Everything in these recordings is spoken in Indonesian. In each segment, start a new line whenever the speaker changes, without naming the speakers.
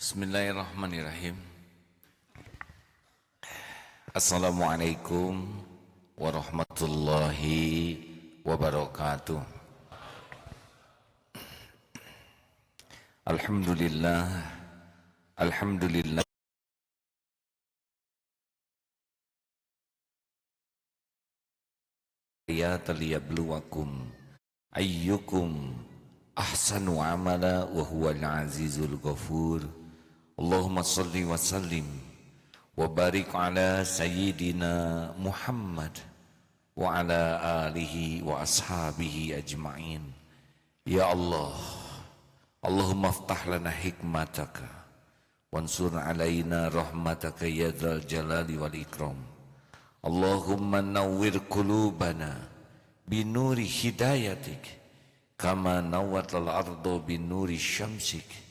Bismillahirrahmanirrahim. Assalamualaikum warahmatullahi wabarakatuh. Alhamdulillah, alhamdulillah. Ya taliyabluwakum ayyukum ahsanu amala wa huwal azizul ghafur. Allahumma salli wa sallim wa barik ala sayyidina Muhammad wa ala alihi wa ashabihi ajma'in. Ya Allah, Allahumma aftah lana hikmataka wansur alaina rahmataka ya dzal jalali wal ikram. Allahumma nawwir qulubana binuri hidayatik kama nawwatal ardu binuri syamsik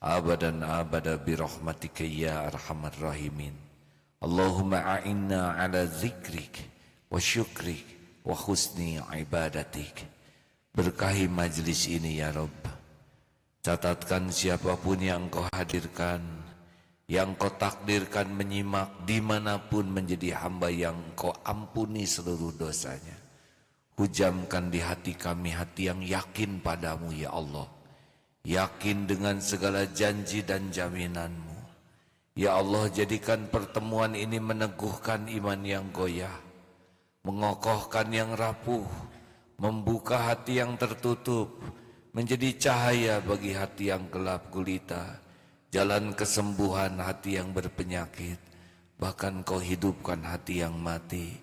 abadan abada birahmatika ya arhamar rahimin. Allahumma a'inna ala zikrik wa syukrik wa husni ibadatik. Berkahi majlis ini ya Rabb. Catatkan siapapun yang Engkau hadirkan, yang Engkau takdirkan menyimak dimanapun menjadi hamba yang Engkau ampuni seluruh dosanya. Hujamkan di hati kami hati yang yakin padamu ya Allah, yakin dengan segala janji dan jaminan-Mu. Ya Allah, jadikan pertemuan ini meneguhkan iman yang goyah, mengokohkan yang rapuh, membuka hati yang tertutup, menjadi cahaya bagi hati yang gelap gulita, jalan kesembuhan hati yang berpenyakit, bahkan Kau hidupkan hati yang mati.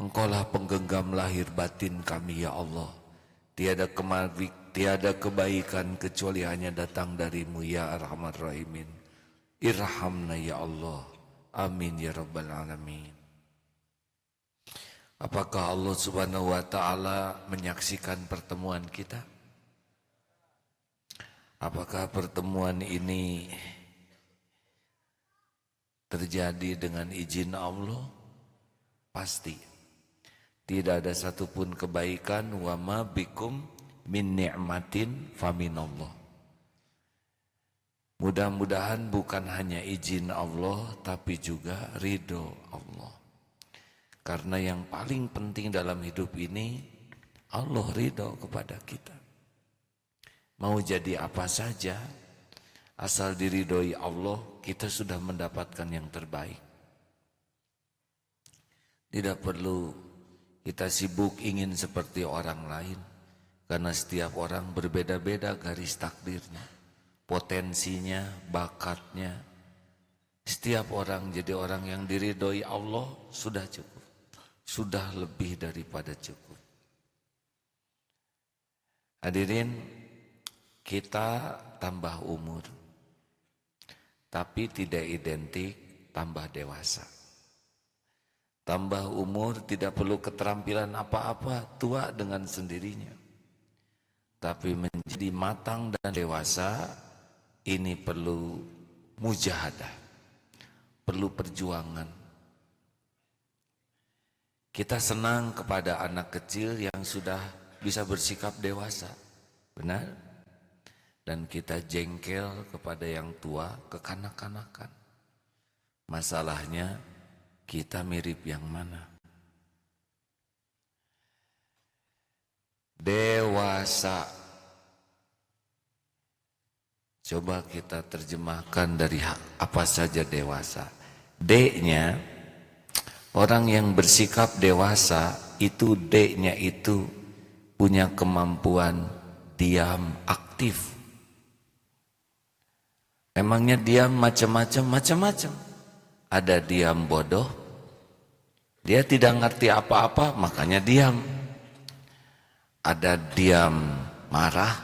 Engkaulah penggenggam lahir batin kami ya Allah. Tiada kebaikan kecuali hanya datang darimu ya Arhamar Rahimin. Irhamna ya Allah. Amin ya Rabbal Alamin. Apakah Allah Subhanahu wa Ta'ala menyaksikan pertemuan kita? Apakah pertemuan ini terjadi dengan izin Allah? Pasti. Tidak ada satupun kebaikan wa ma bikum min ni'matin faminallah. Mudah-mudahan bukan hanya izin Allah tapi juga ridho Allah. Karena yang paling penting dalam hidup ini Allah ridho kepada kita. Mau jadi apa saja asal diridhoi Allah, kita sudah mendapatkan yang terbaik. Tidak perlu kita sibuk ingin seperti orang lain, karena setiap orang berbeda-beda garis takdirnya, potensinya, bakatnya. Setiap orang jadi orang yang diridhoi Allah sudah cukup, sudah lebih daripada cukup. Hadirin, kita tambah umur, tapi tidak identik tambah dewasa. Tambah umur tidak perlu keterampilan apa-apa, tua dengan sendirinya. Tapi menjadi matang dan dewasa ini perlu mujahadah, perlu perjuangan. Kita senang kepada anak kecil yang sudah bisa bersikap dewasa, benar? Dan kita jengkel kepada yang tua, kekanak-kanakan. Masalahnya kita mirip yang mana? Dewasa. Coba kita terjemahkan dari apa saja dewasa. D-nya, orang yang bersikap dewasa itu D-nya itu punya kemampuan diam aktif. Emangnya diam macam-macam. Ada diam bodoh, dia tidak ngerti apa-apa makanya diam. Ada diam marah,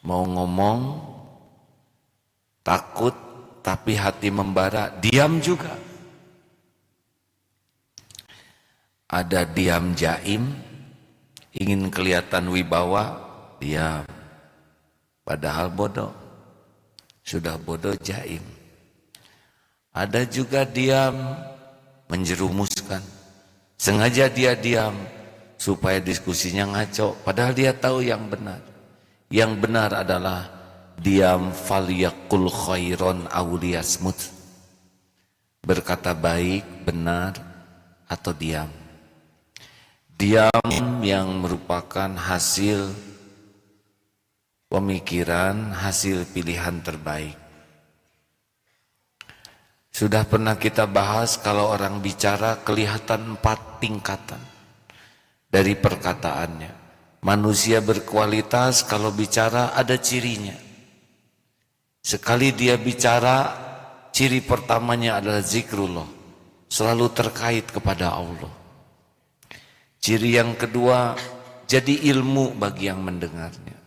mau ngomong takut tapi hati membara, diam juga. Ada diam jaim, ingin kelihatan wibawa, diam. Padahal bodoh, sudah bodoh jaim. Ada juga diam menjerumuskan. Sengaja dia diam supaya diskusinya ngaco. Padahal dia tahu yang benar. Yang benar adalah diam, falyaqul khairon aw liyasmut, berkata baik, benar, atau diam. Diam yang merupakan hasil pemikiran, hasil pilihan terbaik. Sudah pernah kita bahas kalau orang bicara kelihatan 4 tingkatan dari perkataannya. Manusia berkualitas kalau bicara ada cirinya. Sekali dia bicara, ciri pertamanya adalah zikrullah, selalu terkait kepada Allah. Ciri yang kedua, jadi ilmu bagi yang mendengarnya.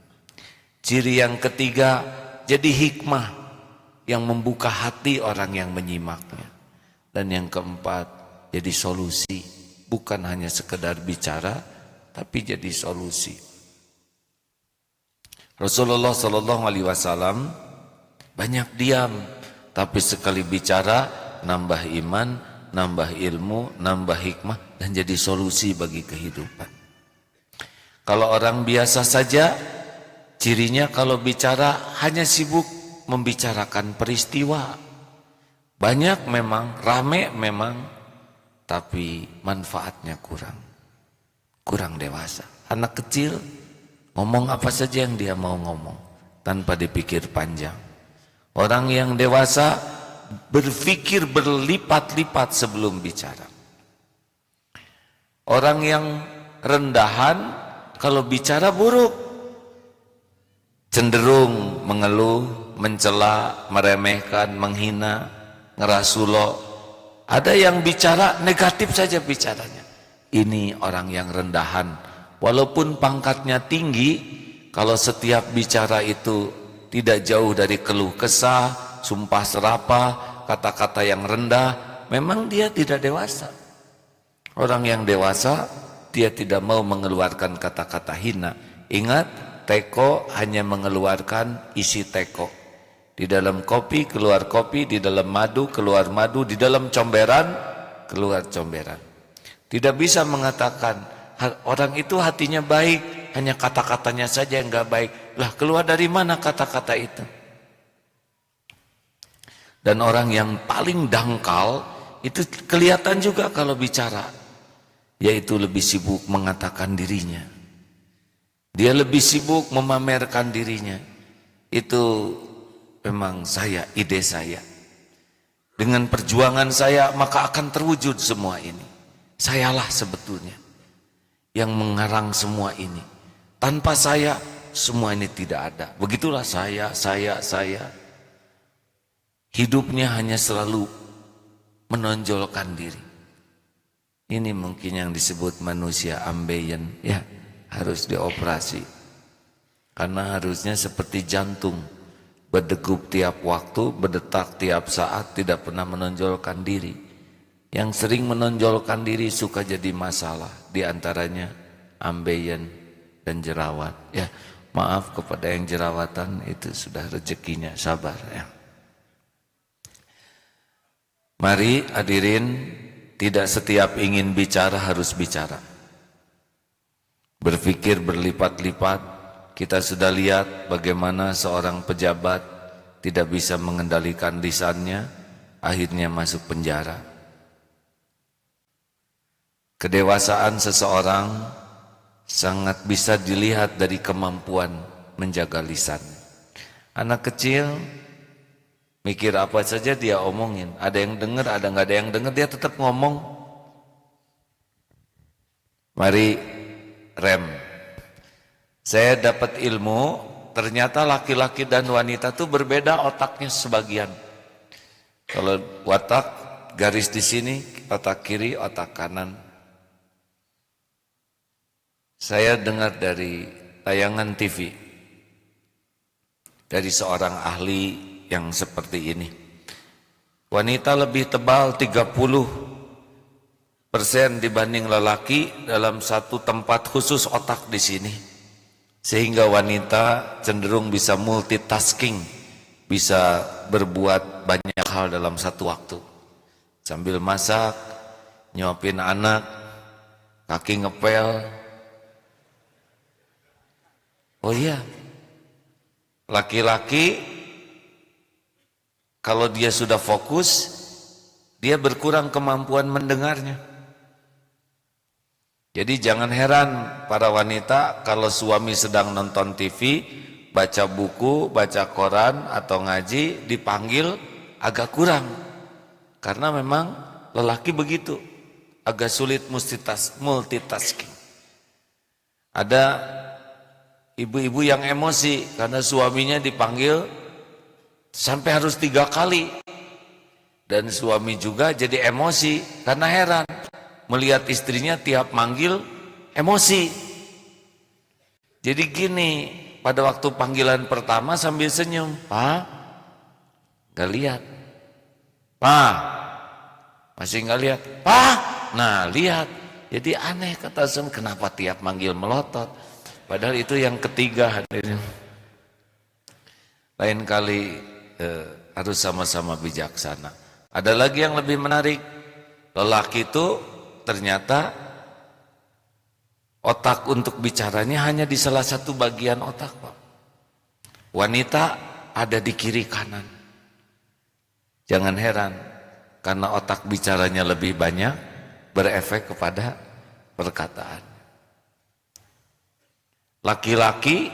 Ciri yang ketiga, jadi hikmah yang membuka hati orang yang menyimaknya. Dan yang keempat, jadi solusi, bukan hanya sekedar bicara, tapi jadi solusi. Rasulullah SAW banyak diam, tapi sekali bicara nambah iman, nambah ilmu, nambah hikmah, dan jadi solusi bagi kehidupan. Kalau orang biasa saja, cirinya kalau bicara hanya sibuk membicarakan peristiwa. Banyak memang, rame memang, tapi manfaatnya kurang. Kurang dewasa. Anak kecil ngomong apa saja yang dia mau ngomong tanpa dipikir panjang. Orang yang dewasa berpikir berlipat-lipat sebelum bicara. Orang yang rendahan kalau bicara buruk, cenderung mengeluh, mencela, meremehkan, menghina, ngerasulo. Ada yang bicara negatif saja bicaranya. Ini orang yang rendahan. Walaupun pangkatnya tinggi, kalau setiap bicara itu tidak jauh dari keluh kesah, sumpah serapah, kata-kata yang rendah, memang dia tidak dewasa. Orang yang dewasa, dia tidak mau mengeluarkan kata-kata hina. Ingat, teko hanya mengeluarkan isi teko. Di dalam kopi keluar kopi, di dalam madu keluar madu, di dalam comberan keluar comberan. Tidak bisa mengatakan orang itu hatinya baik, hanya kata-katanya saja yang enggak baik. Lah keluar dari mana kata-kata itu? Dan orang yang paling dangkal itu kelihatan juga kalau bicara, yaitu lebih sibuk mengatakan dirinya. Dia lebih sibuk memamerkan dirinya. Itu memang saya, ide saya. Dengan perjuangan saya maka akan terwujud semua ini. Sayalah sebetulnya yang mengarang semua ini. Tanpa saya semua ini tidak ada. Begitulah saya. Hidupnya hanya selalu menonjolkan diri. Ini mungkin yang disebut manusia ambeien, ya, harus dioperasi. Karena harusnya seperti jantung, berdegup tiap waktu, berdetak tiap saat, tidak pernah menonjolkan diri. Yang sering menonjolkan diri suka jadi masalah, di antaranya ambeien dan jerawat. Ya, maaf kepada yang jerawatan, itu sudah rezekinya, sabar ya. Mari hadirin, tidak setiap ingin bicara harus bicara. Berpikir berlipat-lipat. Kita sudah lihat bagaimana seorang pejabat tidak bisa mengendalikan lisannya, akhirnya masuk penjara. Kedewasaan seseorang sangat bisa dilihat dari kemampuan menjaga lisan. Anak kecil mikir apa saja dia omongin. Ada yang dengar, ada nggak ada yang dengar, dia tetap ngomong. Mari rem. Saya dapat ilmu, ternyata laki-laki dan wanita itu berbeda otaknya sebagian. Kalau otak garis di sini, otak kiri, otak kanan. Saya dengar dari tayangan TV dari seorang ahli yang seperti ini. Wanita lebih tebal 30% dibanding lelaki dalam satu tempat khusus otak di sini. Sehingga wanita cenderung bisa multitasking, bisa berbuat banyak hal dalam satu waktu. Sambil masak, nyuapin anak, kaki ngepel. Oh iya, Laki-laki kalau dia sudah fokus, dia berkurang kemampuan mendengarnya. Jadi jangan heran para wanita kalau suami sedang nonton TV, baca buku, baca koran atau ngaji, dipanggil agak kurang. Karena memang lelaki begitu, agak sulit multitasking. Ada ibu-ibu yang emosi karena suaminya dipanggil sampai harus 3 kali. Dan suami juga jadi emosi karena heran melihat istrinya tiap manggil emosi. Jadi gini, pada waktu panggilan pertama sambil senyum, "Pak, gak lihat. Pak, masih gak lihat. Pak, nah lihat." Jadi aneh kata suami, kenapa tiap manggil melotot? Padahal itu yang ketiga hadirin. Lain kali harus sama-sama bijaksana. Ada lagi yang lebih menarik. Lelaki itu ternyata otak untuk bicaranya hanya di salah satu bagian otak, Pak. Wanita ada di kiri kanan. Jangan heran, karena otak bicaranya lebih banyak, berefek kepada perkataan. Laki-laki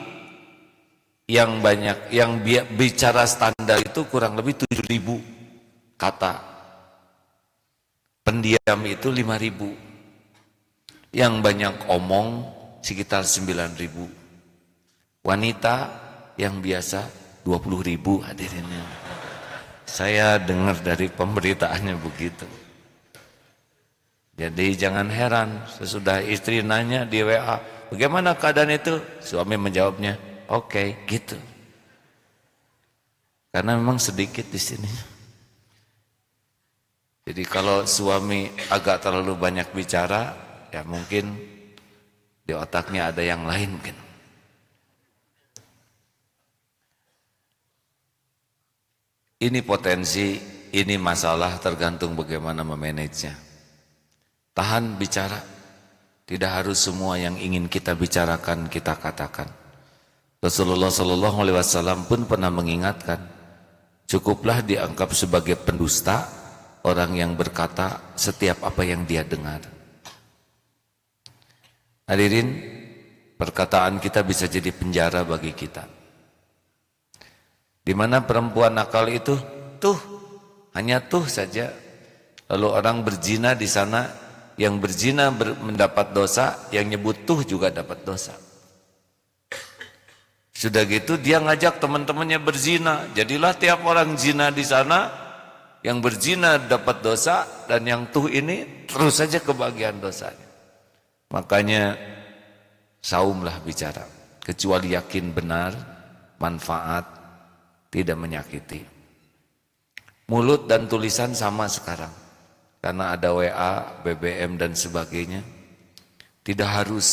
yang banyak, yang bicara standar itu kurang lebih 7.000 kata. Pendiam itu 5.000. Yang banyak omong sekitar 9.000. Wanita yang biasa 20.000 hadirinnya. Saya dengar dari pemberitaannya begitu. Jadi jangan heran sesudah istri nanya di WA, "Bagaimana keadaan itu?" Suami menjawabnya, "Oke," gitu. Karena memang sedikit di sini. Jadi kalau suami agak terlalu banyak bicara, ya mungkin di otaknya ada yang lain mungkin. Ini potensi, ini masalah tergantung bagaimana memanagenya. Tahan bicara. Tidak harus semua yang ingin kita bicarakan kita katakan. Rasulullah SAW pun pernah mengingatkan, cukuplah dianggap sebagai pendusta orang yang berkata setiap apa yang dia dengar. Hadirin, perkataan kita bisa jadi penjara bagi kita. Di mana perempuan nakal itu tuh, hanya tuh saja. Lalu orang berzina di sana, yang berzina mendapat dosa, yang nyebut tuh juga dapat dosa. Sudah gitu dia ngajak teman-temannya berzina, jadilah tiap orang zina di sana, yang berzina dapat dosa, dan yang tuh ini terus saja kebagian dosanya. Makanya saumlah bicara, kecuali yakin benar, manfaat, tidak menyakiti. Mulut dan tulisan sama sekarang, karena ada WA, BBM dan sebagainya. Tidak harus.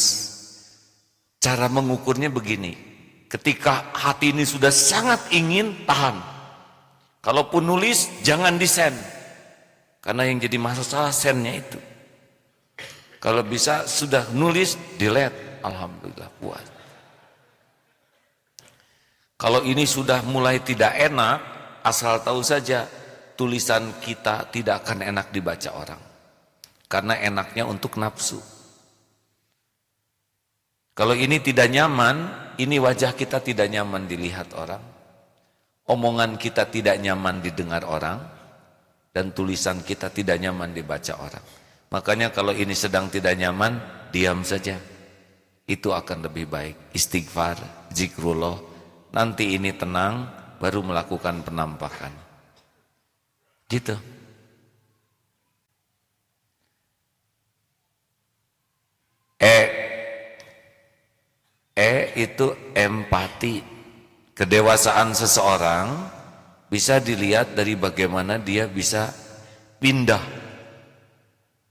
Cara mengukurnya begini, ketika hati ini sudah sangat ingin, tahan. Kalaupun nulis, jangan di-send. Karena yang jadi masalah sendnya itu. Kalau bisa sudah nulis, delete. Alhamdulillah, puas. Kalau ini sudah mulai tidak enak, asal tahu saja, tulisan kita tidak akan enak dibaca orang. Karena enaknya untuk nafsu. Kalau ini tidak nyaman, ini wajah kita tidak nyaman dilihat orang. Omongan kita tidak nyaman didengar orang, dan tulisan kita tidak nyaman dibaca orang. Makanya kalau ini sedang tidak nyaman, diam saja. Itu akan lebih baik. Istighfar, zikrullah. Nanti ini tenang, baru melakukan penampakan. Gitu. Itu empati. Kedewasaan seseorang bisa dilihat dari bagaimana dia bisa pindah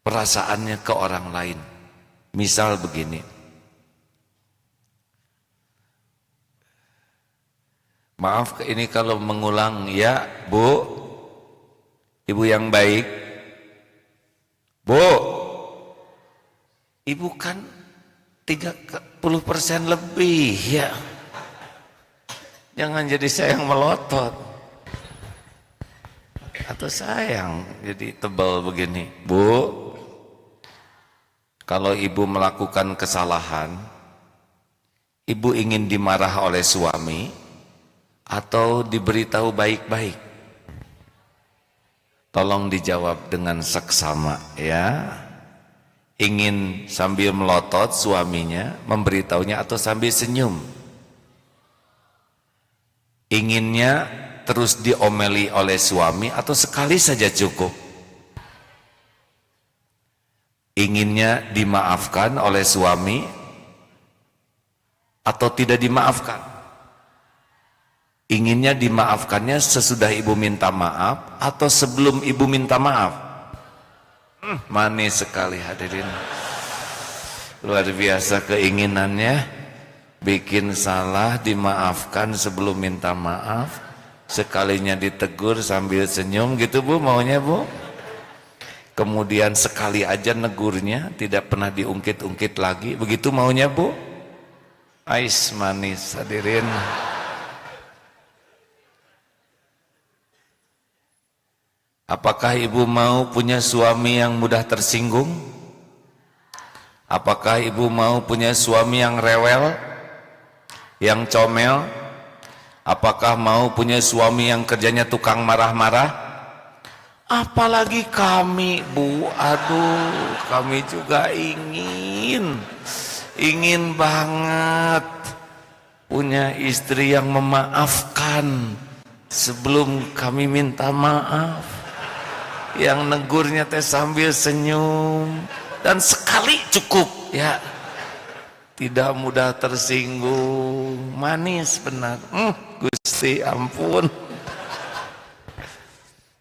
perasaannya ke orang lain. Misal begini, maaf ini kalau mengulang ya Bu, ibu yang baik, Bu, ibu kan 30% lebih ya. Jangan jadi sayang melotot. Atau sayang jadi tebal begini. Bu, kalau ibu melakukan kesalahan, ibu ingin dimarah oleh suami atau diberitahu baik-baik? Tolong dijawab dengan seksama ya. Ingin sambil melotot suaminya, memberitahunya atau sambil senyum? Inginnya terus diomeli oleh suami atau sekali saja cukup? Inginnya dimaafkan oleh suami atau tidak dimaafkan? Inginnya dimaafkannya sesudah ibu minta maaf atau sebelum ibu minta maaf? Manis sekali hadirin. Luar biasa keinginannya, bikin salah dimaafkan sebelum minta maaf, sekalinya ditegur sambil senyum gitu bu, maunya bu. Kemudian sekali aja negurnya, tidak pernah diungkit-ungkit lagi, begitu maunya bu. Ais manis hadirin. Apakah ibu mau punya suami yang mudah tersinggung? Apakah ibu mau punya suami yang rewel, yang comel? Apakah mau punya suami yang kerjanya tukang marah-marah? Apalagi kami bu, aduh kami juga ingin banget punya istri yang memaafkan sebelum kami minta maaf, yang negurnya teh sambil senyum dan sekali cukup ya, tidak mudah tersinggung, manis benar. Gusti ampun.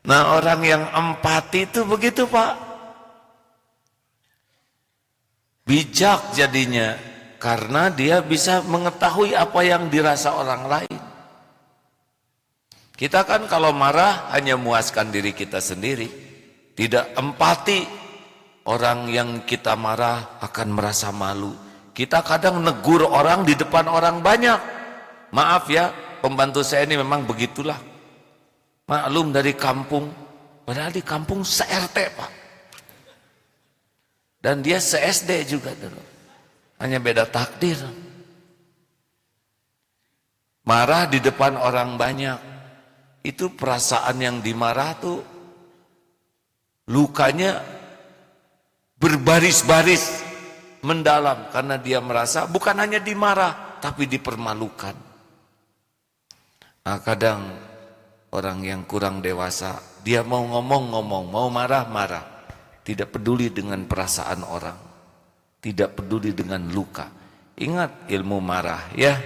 Nah orang yang empati itu begitu pak, bijak jadinya karena dia bisa mengetahui apa yang dirasa orang lain. Kita kan kalau marah hanya muaskan diri kita sendiri, tidak empati. Orang yang kita marah akan merasa malu. Kita kadang negur orang di depan orang banyak. Maaf ya, pembantu saya ini memang begitulah. Maklum dari kampung, padahal di kampung se-RT pak. Dan dia se-SD juga dulu. Hanya beda takdir. Marah di depan orang banyak. Itu perasaan yang dimarah tuh lukanya berbaris-baris mendalam karena dia merasa bukan hanya dimarah tapi dipermalukan. Nah, kadang orang yang kurang dewasa dia mau ngomong-ngomong, mau marah-marah, tidak peduli dengan perasaan orang, tidak peduli dengan luka. Ingat ilmu marah ya.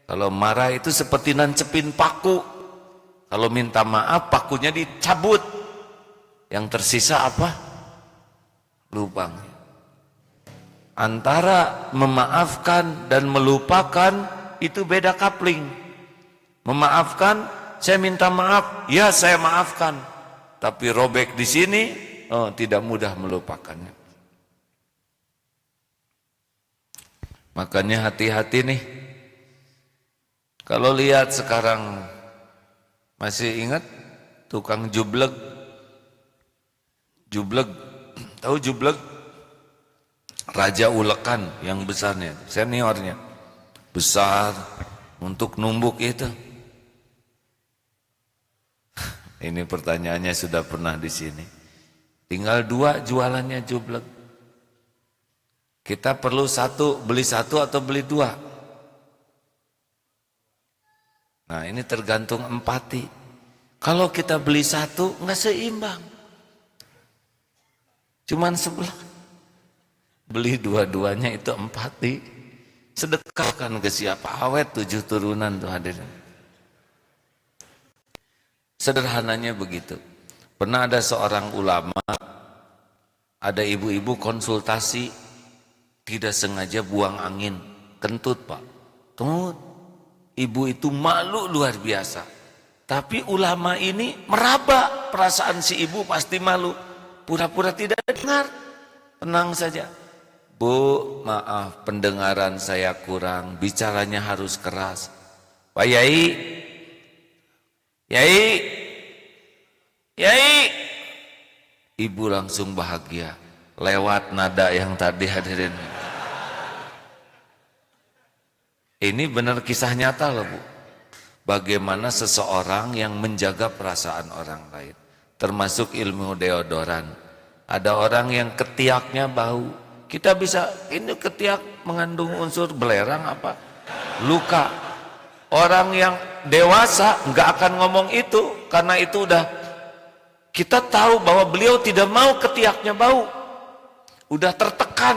Kalau marah itu seperti nancepin paku. Kalau minta maaf pakunya dicabut, yang tersisa apa? Lubang. Antara memaafkan dan melupakan itu beda kapling. Memaafkan, saya minta maaf, ya saya maafkan, tapi robek di sini, oh tidak mudah melupakannya. Makanya hati-hati nih. Kalau lihat sekarang, masih ingat tukang jublek? Jublek, tahu jublek? Raja ulekan yang besarnya, seniornya, besar untuk numbuk itu. Ini pertanyaannya sudah pernah di sini. Tinggal 2 jualannya jublek. Kita perlu beli satu atau beli 2? Nah ini tergantung empati. Kalau kita beli 1 nggak seimbang, cuman sebelah. Beli 2-duanya itu empati. Sedekahkan ke siapa? Awet 7 turunan tuh hadirin. Sederhananya begitu. Pernah ada seorang ulama, ada ibu-ibu konsultasi, tidak sengaja buang angin, kentut pak, tut. Ibu itu malu luar biasa. Tapi ulama ini meraba perasaan si ibu pasti malu. Pura-pura tidak dengar. Tenang saja. Bu, maaf pendengaran saya kurang. Bicaranya harus keras. Pak Yai, Yai, Yai. Ibu langsung bahagia lewat nada yang tadi hadirin. Ini benar kisah nyata loh Bu. Bagaimana seseorang yang menjaga perasaan orang lain, termasuk ilmu deodoran. Ada orang yang ketiaknya bau, kita bisa, ini ketiak mengandung unsur belerang apa? Luka. Orang yang dewasa nggak akan ngomong itu, karena itu udah kita tahu bahwa beliau tidak mau ketiaknya bau, udah tertekan,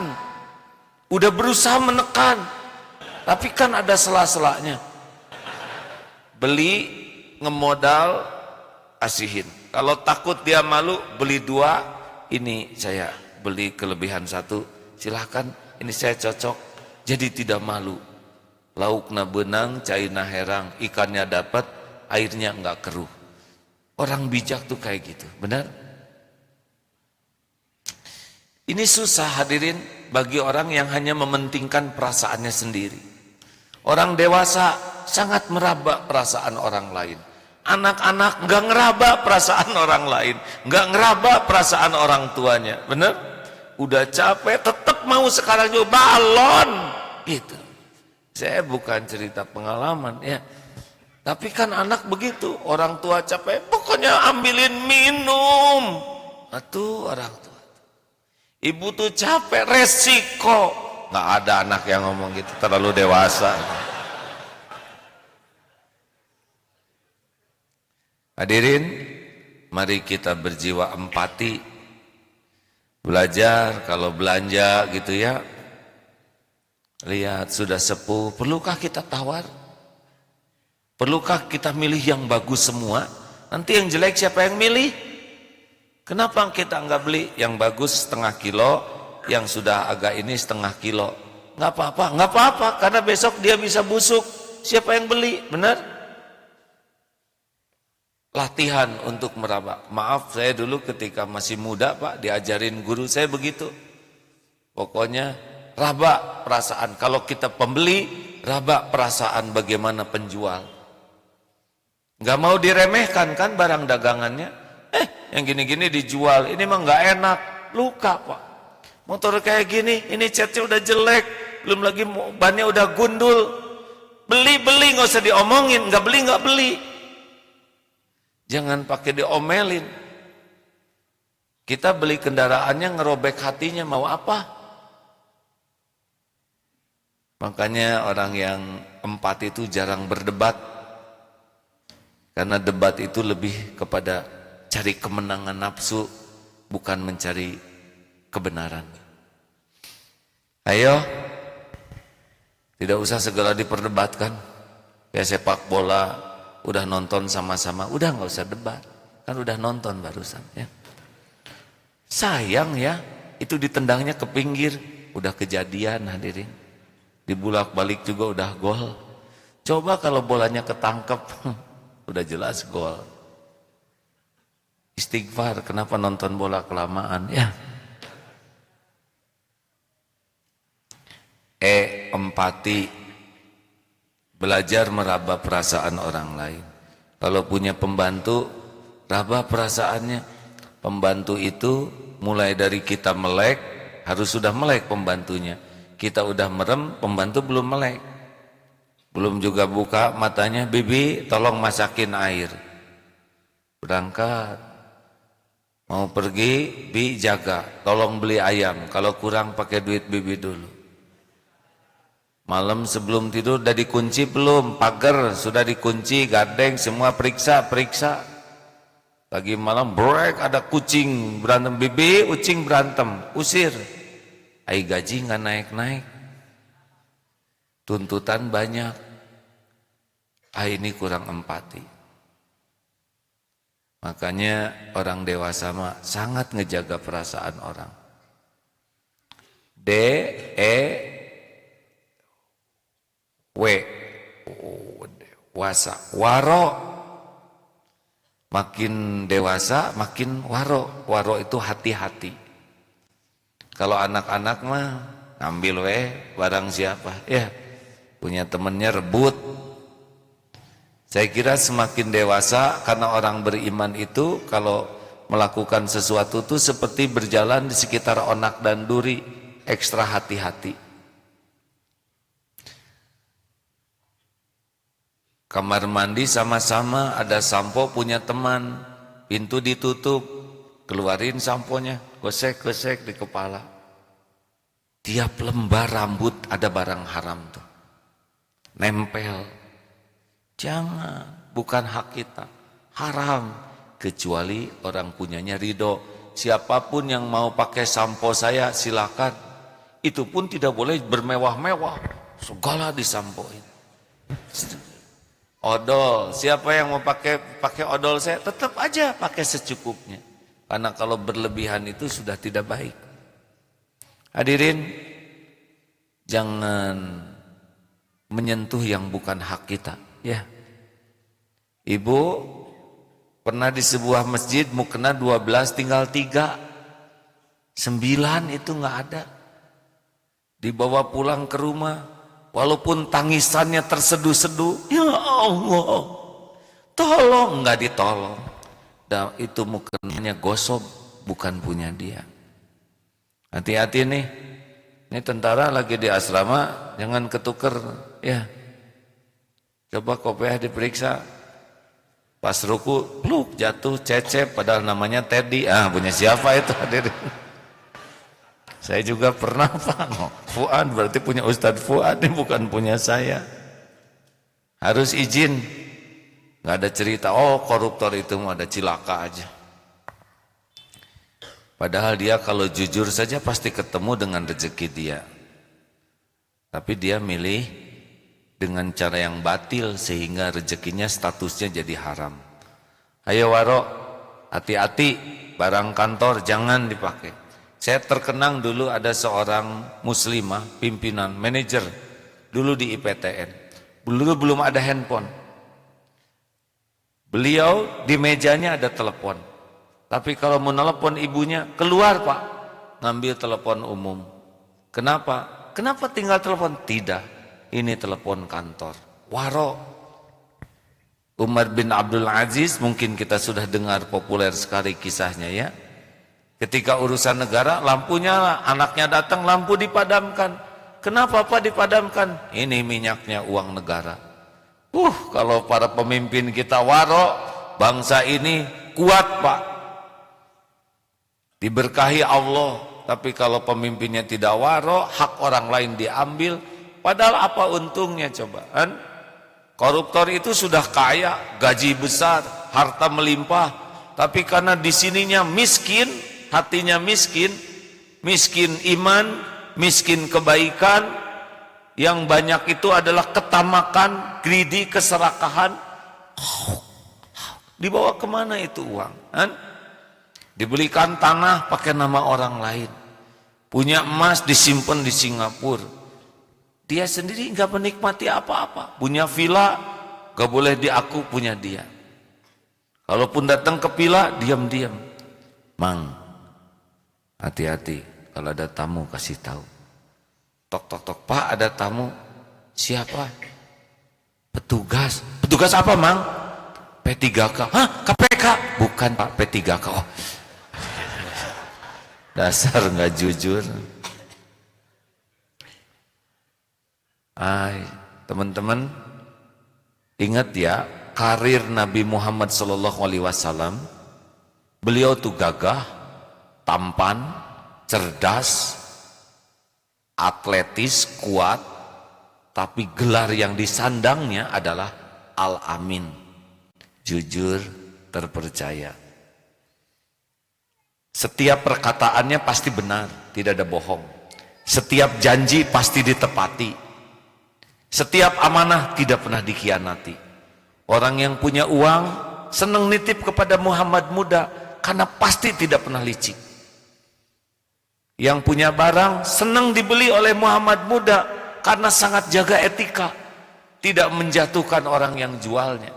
udah berusaha menekan, tapi kan ada sela-selanya. Beli, ngemodal, asihin. Kalau takut dia malu, beli 2, ini saya beli kelebihan 1, silahkan, ini saya cocok, jadi tidak malu. Laukna benang, cairna herang, ikannya dapat, airnya enggak keruh. Orang bijak tuh kayak gitu, benar? Ini susah hadirin bagi orang yang hanya mementingkan perasaannya sendiri. Orang dewasa sangat meraba perasaan orang lain. Anak-anak enggak ngeraba perasaan orang lain, enggak ngeraba perasaan orang tuanya, benar? Udah capek tetap mau sekarang juga balon gitu. Saya bukan cerita pengalaman ya, tapi kan anak begitu, orang tua capek, pokoknya ambilin minum. Atuh orang tua, ibu tuh capek, resiko. Nggak ada anak yang ngomong gitu, terlalu dewasa. Hadirin, mari kita berjiwa empati, belajar kalau belanja gitu ya. Lihat sudah sepuh, perlukah kita tawar? Perlukah kita milih yang bagus semua? Nanti yang jelek siapa yang milih? Kenapa kita enggak beli yang bagus setengah kilo, yang sudah agak ini setengah kilo? Enggak apa-apa, enggak apa-apa, karena besok dia bisa busuk. Siapa yang beli? Benar? Latihan untuk meraba. Maaf, saya dulu ketika masih muda Pak, diajarin guru saya begitu. Pokoknya raba perasaan. Kalau kita pembeli, raba perasaan bagaimana penjual. Nggak mau diremehkan kan barang dagangannya. Yang gini-gini dijual, ini mah nggak enak, luka Pak. Motor kayak gini, ini catnya udah jelek, belum lagi bannya udah gundul. Beli-beli nggak usah diomongin, nggak beli nggak beli. Jangan pakai diomelin. Kita beli kendaraannya ngerobek hatinya, mau apa? Makanya orang yang empati itu jarang berdebat, karena debat itu lebih kepada cari kemenangan nafsu, bukan mencari kebenaran. Ayo, tidak usah segala diperdebatkan. Ya sepak bola, udah nonton sama-sama, udah nggak usah debat, kan udah nonton barusan ya. Sayang ya, itu ditendangnya ke pinggir, udah kejadian hadirin. Dibulak-balik juga udah gol. Coba kalau bolanya ketangkep, udah jelas gol. Istighfar, kenapa nonton bola kelamaan ya? Empati, belajar meraba perasaan orang lain. Kalau punya pembantu, raba perasaannya. Pembantu itu mulai dari kita melek, harus sudah melek pembantunya. Kita udah merem, pembantu belum melek, belum juga buka matanya, bibi tolong masakin air. Berangkat, mau pergi, bi jaga, tolong beli ayam, kalau kurang pakai duit bibi dulu. Malam sebelum tidur udah dikunci belum, pagar sudah dikunci, gardeng semua periksa. Pagi malam break, ada kucing berantem, bibi kucing berantem, usir. Ai gaji nggak naik-naik, tuntutan banyak. Ini kurang empati. Makanya orang dewasa mah sangat ngejaga perasaan orang. Dewasa, waro. Makin dewasa makin waro. Waro itu hati-hati. Kalau anak-anak mah ngambil barang siapa ya, punya temennya rebut, Saya kira semakin dewasa, karena orang beriman itu kalau melakukan sesuatu itu seperti berjalan di sekitar onak dan duri, ekstra hati-hati. Kamar mandi sama-sama, ada sampo punya teman, pintu ditutup, keluarin samponya, gosek-gosek di kepala. Tiap lembar rambut ada barang haram tuh, nempel. Jangan, bukan hak kita, haram, kecuali orang punyanya ridho. Siapapun yang mau pakai sampo saya silakan, itu pun tidak boleh bermewah-mewah, segala disampoin. Odol, siapa yang mau pakai odol saya, tetap aja pakai secukupnya, karena kalau berlebihan itu sudah tidak baik. Hadirin, jangan menyentuh yang bukan hak kita. Ya, ibu pernah di sebuah masjid mukena 12 tinggal 3, 9 itu nggak ada. Dibawa pulang ke rumah, walaupun tangisannya terseduh-seduh, ya Allah, tolong, nggak ditolong. Dan itu mukenanya gosok, bukan punya dia. Hati-hati nih, ini tentara lagi di asrama, jangan ketuker ya. Coba kopiah diperiksa, pas ruku, pluk, jatuh, cecep, padahal namanya Teddy. Punya siapa itu hadirin? Saya juga pernah, Pak. Fuad, berarti punya Ustadz Fuad, ini bukan punya saya. Harus izin. Nggak ada cerita, oh koruptor itu mau ada cilaka aja. Padahal dia kalau jujur saja pasti ketemu dengan rezeki dia. Tapi dia milih dengan cara yang batil sehingga rezekinya statusnya jadi haram. Ayo waro, hati-hati, barang kantor jangan dipakai. Saya terkenang dulu ada seorang muslimah, pimpinan, manajer dulu di IPTN. Dulu belum ada handphone. Beliau di mejanya ada telepon. Tapi kalau mau telepon ibunya, keluar Pak, ngambil telepon umum. Kenapa? Kenapa tinggal telepon? Tidak. Ini telepon kantor. Waro. Umar bin Abdul Aziz, mungkin kita sudah dengar populer sekali kisahnya ya. Ketika urusan negara, lampunya lah, anaknya datang, lampu dipadamkan. Kenapa Pak dipadamkan? Ini minyaknya uang negara. Kalau para pemimpin kita waro, bangsa ini kuat Pak. Diberkahi Allah. Tapi kalau pemimpinnya tidak waro, hak orang lain diambil. Padahal apa untungnya coba kan? Koruptor itu sudah kaya, gaji besar, harta melimpah, tapi karena di sininya miskin, hatinya miskin, miskin iman, miskin kebaikan, yang banyak itu adalah ketamakan, greedy, keserakahan. Dibawa kemana itu uang? Kan? Dibelikan tanah pakai nama orang lain, punya emas disimpan di Singapura. Dia sendiri nggak menikmati apa-apa. Punya villa, nggak boleh diaku punya dia. Kalaupun datang ke villa, diam-diam. Mang, hati-hati. Kalau ada tamu kasih tahu. Tok tok tok, Pak ada tamu. Siapa? Petugas. Petugas apa Mang? P3K. Hah? KPK? Bukan Pak, P3K. Oh. Dasar nggak jujur. Teman-teman, ingat ya, karir Nabi Muhammad SAW, beliau tuh gagah, tampan, cerdas, atletis, kuat, tapi gelar yang disandangnya adalah Al-Amin, jujur, terpercaya. Setiap perkataannya pasti benar, tidak ada bohong. Setiap janji pasti ditepati. Setiap amanah tidak pernah dikhianati. Orang yang punya uang senang nitip kepada Muhammad muda karena pasti tidak pernah licik. Yang punya barang senang dibeli oleh Muhammad muda karena sangat jaga etika, tidak menjatuhkan orang yang jualnya.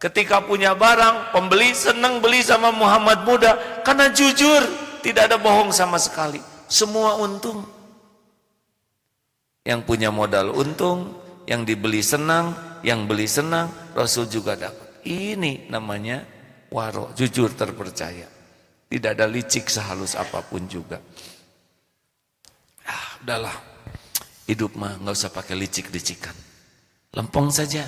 Ketika punya barang, pembeli senang beli sama Muhammad muda karena jujur, tidak ada bohong sama sekali. Semua untung. Yang punya modal untung, yang dibeli senang, yang beli senang, Rasul juga dapat. Ini namanya waro, jujur terpercaya. Tidak ada licik sehalus apapun juga. Udahlah, hidup mah nggak usah pakai licik-licikan. Lempeng saja.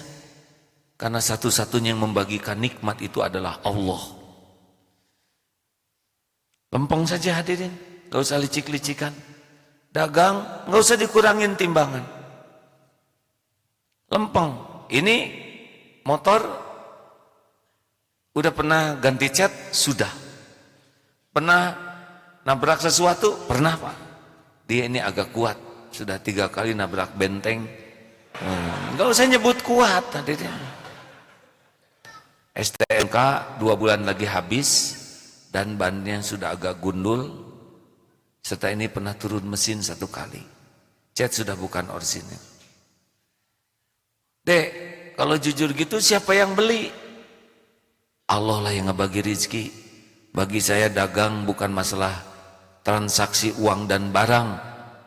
Karena satu-satunya yang membagikan nikmat itu adalah Allah. Lempeng saja hadirin, nggak usah licik-licikan. Dagang, nggak usah dikurangin timbangan. Lempeng. Ini motor udah pernah ganti cat? Sudah. Pernah nabrak sesuatu? Pernah Pak. Dia ini agak kuat. Sudah 3 kali nabrak benteng. Nggak usah nyebut kuat hadirin. STNK 2 bulan lagi habis dan bannya sudah agak gundul. Serta ini pernah turun mesin 1 kali. Cat sudah bukan orisinil. Dek, kalau jujur gitu siapa yang beli? Allah lah yang ngebagi rezeki. Bagi saya dagang bukan masalah transaksi uang dan barang.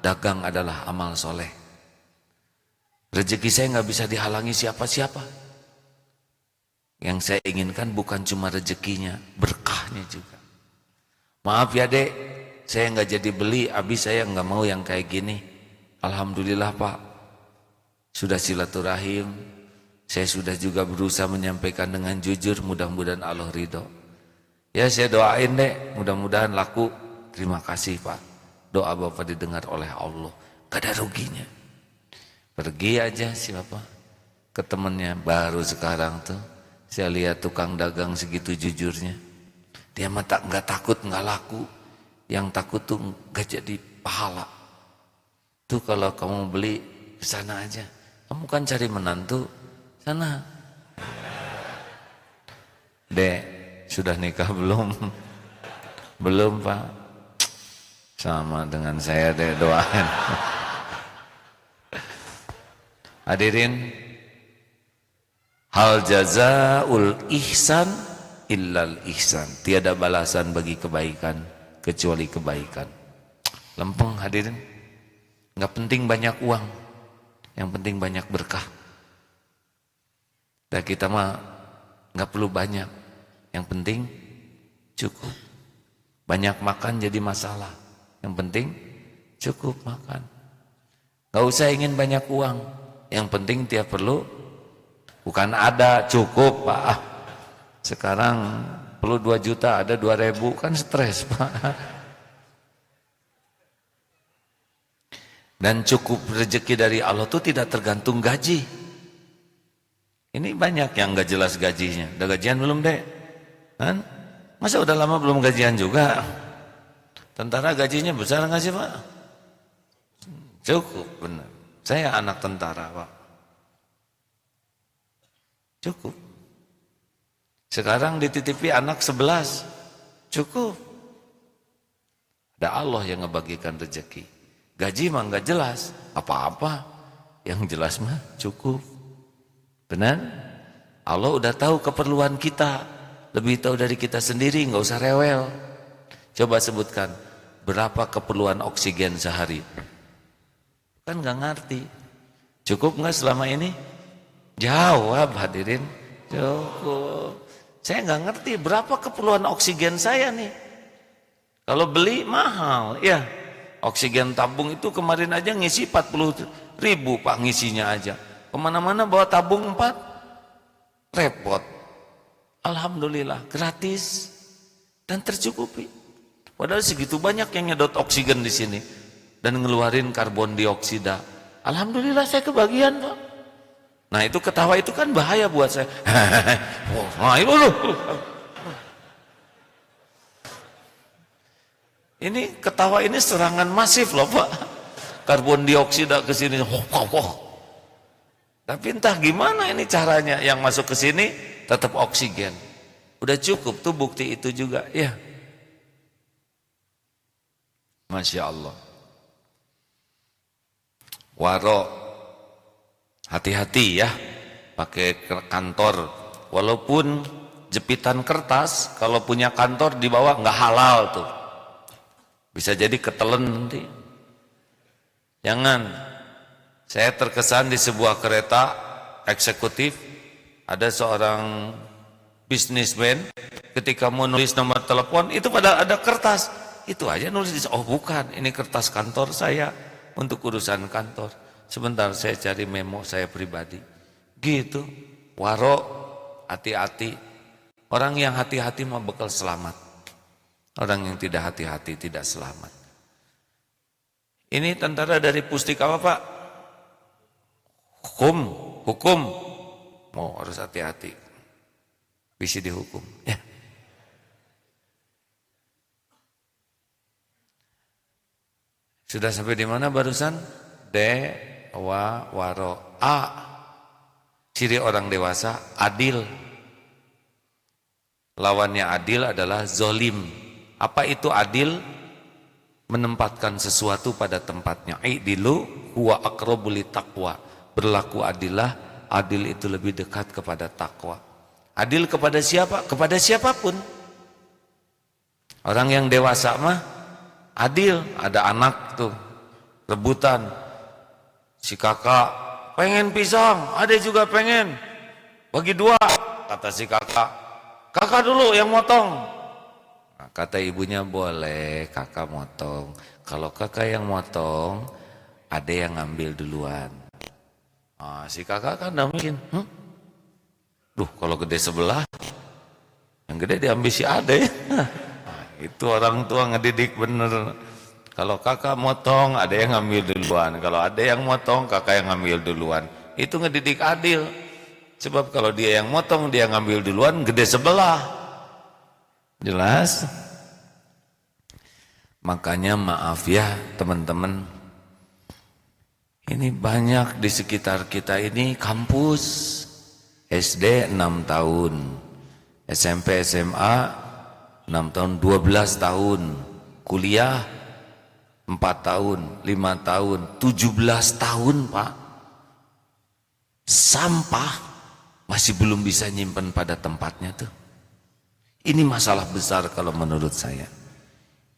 Dagang adalah amal soleh. Rezeki saya nggak bisa dihalangi siapa-siapa. Yang saya inginkan bukan cuma rezekinya, berkahnya juga. Maaf ya dek, saya nggak jadi beli, habis saya nggak mau yang kayak gini. Alhamdulillah Pak, sudah silaturahim. Saya sudah juga berusaha menyampaikan dengan jujur, mudah-mudahan Allah ridho. Ya saya doain dek, mudah-mudahan laku. Terima kasih Pak, doa Bapak didengar oleh Allah. Gak ada ruginya. Pergi aja siapa ke temennya baru sekarang tuh. Saya lihat tukang dagang segitu jujurnya. Dia mah nggak takut nggak laku. Yang takut tuh nggak jadi pahala. Tuh kalau kamu beli ke sana aja. Kamu kan cari menantu sana. Dek, sudah nikah belum? Belum Pak. Sama dengan saya deh, doain. Hadirin, hal jazaul ihsan illal ihsan. Tiada balasan bagi kebaikan kecuali kebaikan. Lempeng hadirin. Nggak penting banyak uang, yang penting banyak berkah. Dan kita mah nggak perlu banyak, yang penting cukup. Banyak makan jadi masalah, yang penting cukup makan. Nggak usah ingin banyak uang, yang penting tiap perlu. Bukan ada cukup Pak. Sekarang perlu 2 juta, ada 2.000 kan stres Pak. Dan cukup rezeki dari Allah itu tidak tergantung gaji. Ini banyak yang gak jelas gajinya. Udah gajian belum dek? Kan? Masa udah lama belum gajian juga? Tentara gajinya besar gak sih Pak? Cukup benar. Saya anak tentara Pak. Cukup. Sekarang dititipi anak 11. Cukup. Ada Allah yang ngebagikan rezeki. Gaji mah nggak jelas apa-apa, yang jelas mah cukup. Benar? Allah udah tahu keperluan kita, lebih tahu dari kita sendiri, nggak usah rewel. Coba sebutkan berapa keperluan oksigen sehari? Kan nggak ngerti. Cukup nggak selama ini? Jawab hadirin. Cukup. Saya nggak ngerti berapa keperluan oksigen saya nih. Kalau beli mahal, ya. Oksigen tabung itu kemarin aja ngisi 40.000 Pak ngisinya aja. Kemana-mana bawa tabung 4, repot. Alhamdulillah gratis dan tercukupi. Padahal segitu banyak yang nyedot oksigen di sini dan ngeluarin karbon dioksida. Alhamdulillah saya kebagian Pak. Nah itu ketawa itu kan bahaya buat saya. Nah itu loh. Ini ketawa ini serangan masif loh Pak. Karbon dioksida ke sini. Tapi entah gimana ini caranya yang masuk ke sini tetap oksigen. Udah cukup tuh bukti itu juga ya. Masya Allah. Waro, hati-hati ya pakai kantor. Walaupun jepitan kertas, kalau punya kantor di bawah nggak halal tuh. Bisa jadi ketelen nanti. Jangan. Saya terkesan di sebuah kereta eksekutif, ada seorang bisnismen ketika mau nulis nomor telepon itu pada ada kertas, itu aja nulis, oh bukan, ini kertas kantor saya untuk urusan kantor, sebentar saya cari memo saya pribadi. Gitu. Waro, hati-hati. Orang yang hati-hati mah bekal selamat, orang yang tidak hati-hati tidak selamat. Ini tentara dari Pustika apa Pak? Hukum, mau harus hati-hati, bisa dihukum. Ya. Sudah sampai di mana barusan? Waro. A. Ciri orang dewasa, adil. Lawannya adil adalah zolim. Apa itu adil? Menempatkan sesuatu pada tempatnya. I'dilu huwa aqrabu littaqwa. Berlaku adillah, adil itu lebih dekat kepada takwa. Adil kepada siapa? Kepada siapapun. Orang yang dewasa mah adil. Ada anak tuh rebutan, si kakak pengen pisang, ada juga pengen, bagi dua. Kata si kakak, kakak dulu yang motong. Nah, kata ibunya, boleh kakak motong. Kalau kakak yang motong, ada yang ngambil duluan. Nah, si kakak kan gak mungkin, duh kalau gede sebelah, yang gede diambil si ade. Nah, itu orang tua ngedidik bener. Kalau kakak motong, ada yang ngambil duluan. Kalau ada yang motong, kakak yang ngambil duluan. Itu ngedidik adil. Sebab kalau dia yang motong, dia ngambil duluan, gede sebelah. Jelas? Makanya maaf ya teman-teman, ini banyak di sekitar kita ini kampus. SD 6 tahun, SMP SMA 6 tahun, 12 tahun, kuliah 4 tahun, 5 tahun, 17 tahun Pak. Sampah masih belum bisa nyimpen pada tempatnya tuh. Ini masalah besar kalau menurut saya.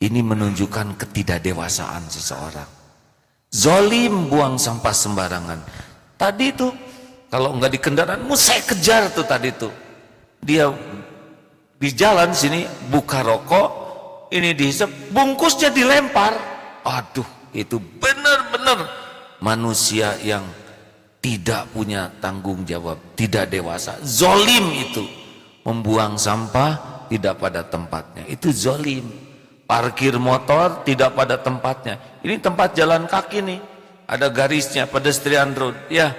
Ini menunjukkan ketidakdewasaan seseorang. Zolim buang sampah sembarangan. Tadi tuh kalau enggak di kendaraanmu saya kejar tuh tadi tuh. Dia di jalan sini buka rokok, ini dihisap, bungkusnya dilempar. Aduh, itu benar-benar manusia yang tidak punya tanggung jawab, tidak dewasa. Zolim itu, membuang sampah tidak pada tempatnya, itu zolim. Parkir motor tidak pada tempatnya. Ini tempat jalan kaki nih, ada garisnya, pedestrian road. Ya,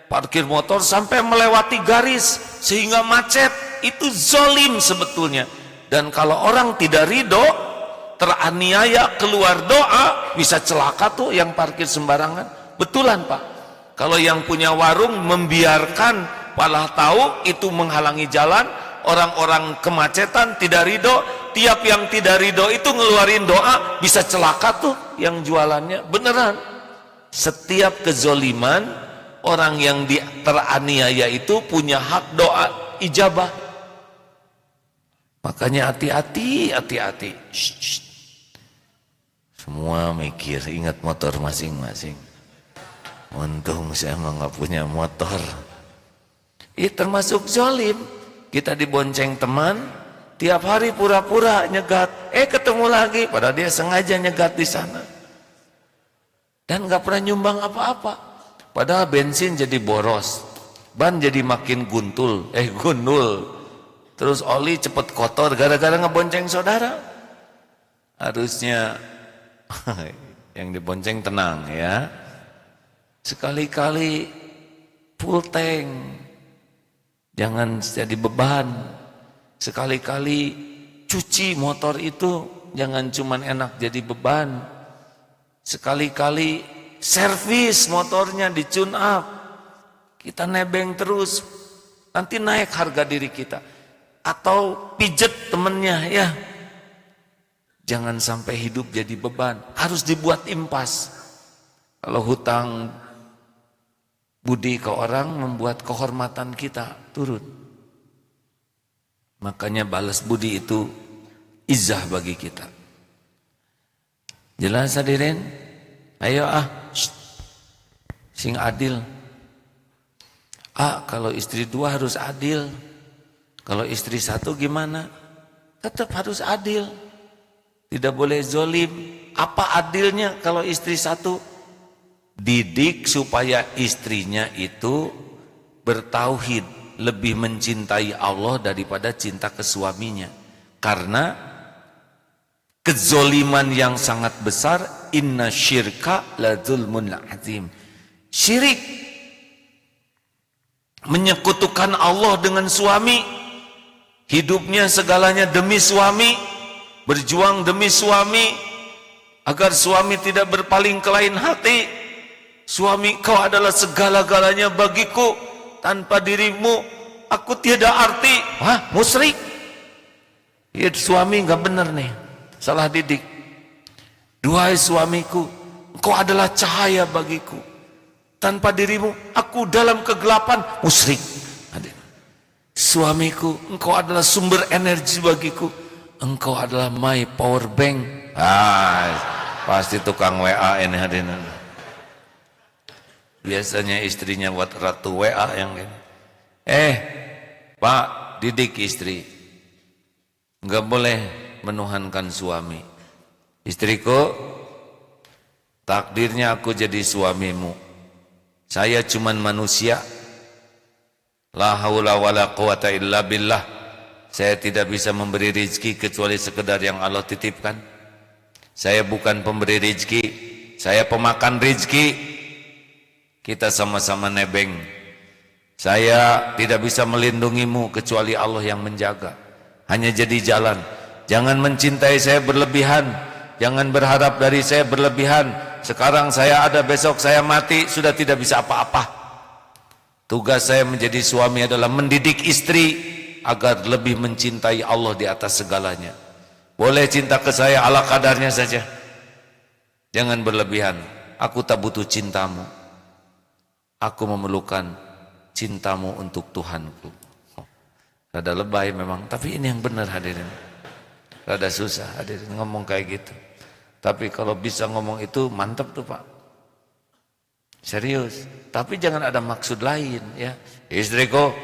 parkir motor sampai melewati garis sehingga macet, itu zolim sebetulnya. Dan kalau orang tidak ridho, teraniaya keluar doa, bisa celaka tuh yang parkir sembarangan. Betulan Pak. Kalau yang punya warung membiarkan malah tahu itu menghalangi jalan, orang-orang kemacetan tidak ridho, tiap yang tidak ridho itu ngeluarin doa, bisa celaka tuh yang jualannya. Beneran. Setiap kezoliman, orang yang teraniaya itu punya hak doa ijabah. Makanya hati-hati, hati-hati. Semua mikir, ingat motor masing-masing. Untung saya mah nggak punya motor. Ini termasuk zolim. Kita dibonceng teman, tiap hari pura-pura nyegat, ketemu lagi, padahal dia sengaja nyegat di sana. Dan nggak pernah nyumbang apa-apa. Padahal bensin jadi boros, ban jadi makin gundul. Terus oli cepet kotor gara-gara ngebonceng saudara. Harusnya yang dibonceng tenang ya. Sekali-kali full tank, jangan jadi beban. Sekali-kali cuci motor itu, jangan cuman enak jadi beban. Sekali-kali servis motornya, di tune up. Kita nebeng terus, nanti naik harga diri kita. Atau pijet temennya ya. Jangan sampai hidup jadi beban, harus dibuat impas. Kalau hutang budi ke orang membuat kehormatan kita turun. Makanya balas budi itu izah bagi kita. Jelas hadirin? Ayo sing adil. Kalau istri 2 harus adil. Kalau istri 1 gimana? Tetap harus adil. Tidak boleh zolim. Apa adilnya kalau istri 1? Didik supaya istrinya itu bertauhid, lebih mencintai Allah daripada cinta ke suaminya. Karena kezoliman yang sangat besar, inna syirka la zulmun azim. Syirik, menyekutukan Allah dengan suami, hidupnya segalanya demi suami, berjuang demi suami, agar suami tidak berpaling ke lain hati. Suami, kau adalah segala-galanya bagiku, tanpa dirimu aku tiada arti. Musyrik. Ya, suami nggak benar nih, salah didik. Duhai suamiku, engkau adalah cahaya bagiku, tanpa dirimu aku dalam kegelapan. Musyrik. Suamiku, engkau adalah sumber energi bagiku, engkau adalah my power bank. Pasti tukang WA ini hadirin. Biasanya istrinya buat ratu WA yang ini. Pak, didik istri, nggak boleh menuhankan suami. Istriku, takdirnya aku jadi suamimu. Saya cuman manusia. La haula wala quwata illa billah. Saya tidak bisa memberi rezeki kecuali sekedar yang Allah titipkan. Saya bukan pemberi rezeki, saya pemakan rezeki. Kita sama-sama nebeng. Saya tidak bisa melindungimu kecuali Allah yang menjaga. Hanya jadi jalan. Jangan mencintai saya berlebihan. Jangan berharap dari saya berlebihan. Sekarang saya ada, besok saya mati, sudah tidak bisa apa-apa. Tugas saya menjadi suami adalah mendidik istri agar lebih mencintai Allah di atas segalanya. Boleh cinta ke saya ala kadarnya saja. Jangan berlebihan. Aku tak butuh cintamu. Aku memerlukan cintamu untuk Tuhanku. Rada lebay memang, tapi ini yang benar hadirin. Rada susah hadirin ngomong kayak gitu. Tapi kalau bisa ngomong itu mantap tuh Pak. Serius. Tapi jangan ada maksud lain ya. Istriku,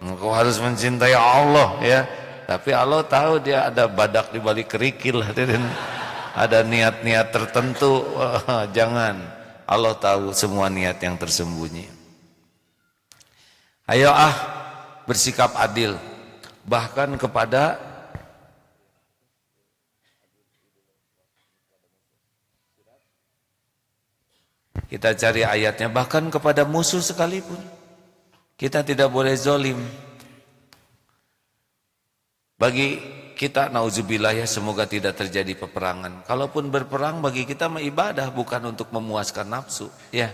engkau harus mencintai Allah ya. Tapi Allah tahu dia ada badak di balik kerikil hadirin. Ada niat-niat tertentu. Jangan. Allah tahu semua niat yang tersembunyi. Ayo bersikap adil. Bahkan kepada kita cari ayatnya, bahkan kepada musuh sekalipun kita tidak boleh zolim. Bagi kita, nauzubillah ya, semoga tidak terjadi peperangan. Kalaupun berperang bagi kita ibadah, bukan untuk memuaskan nafsu ya.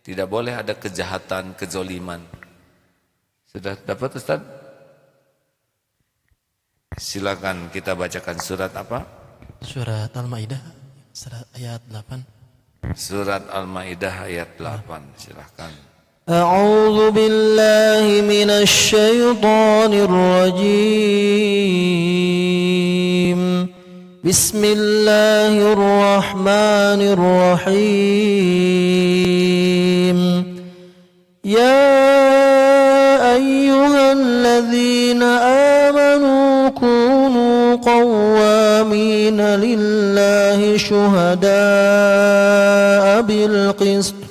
Tidak boleh ada kejahatan, kezoliman. Sudah dapat Ustaz? Silakan kita bacakan surat apa?
Surat Al-Maidah ayat 8.
Surat Al-Maidah ayat 8. Silakan.
A'udzu billahi minasy syaithanir rajim. Bismillahirrahmanirrahim. Ya ayyuhalladzina amanu kunu qawwamina lillahi syuhada'a bil qist.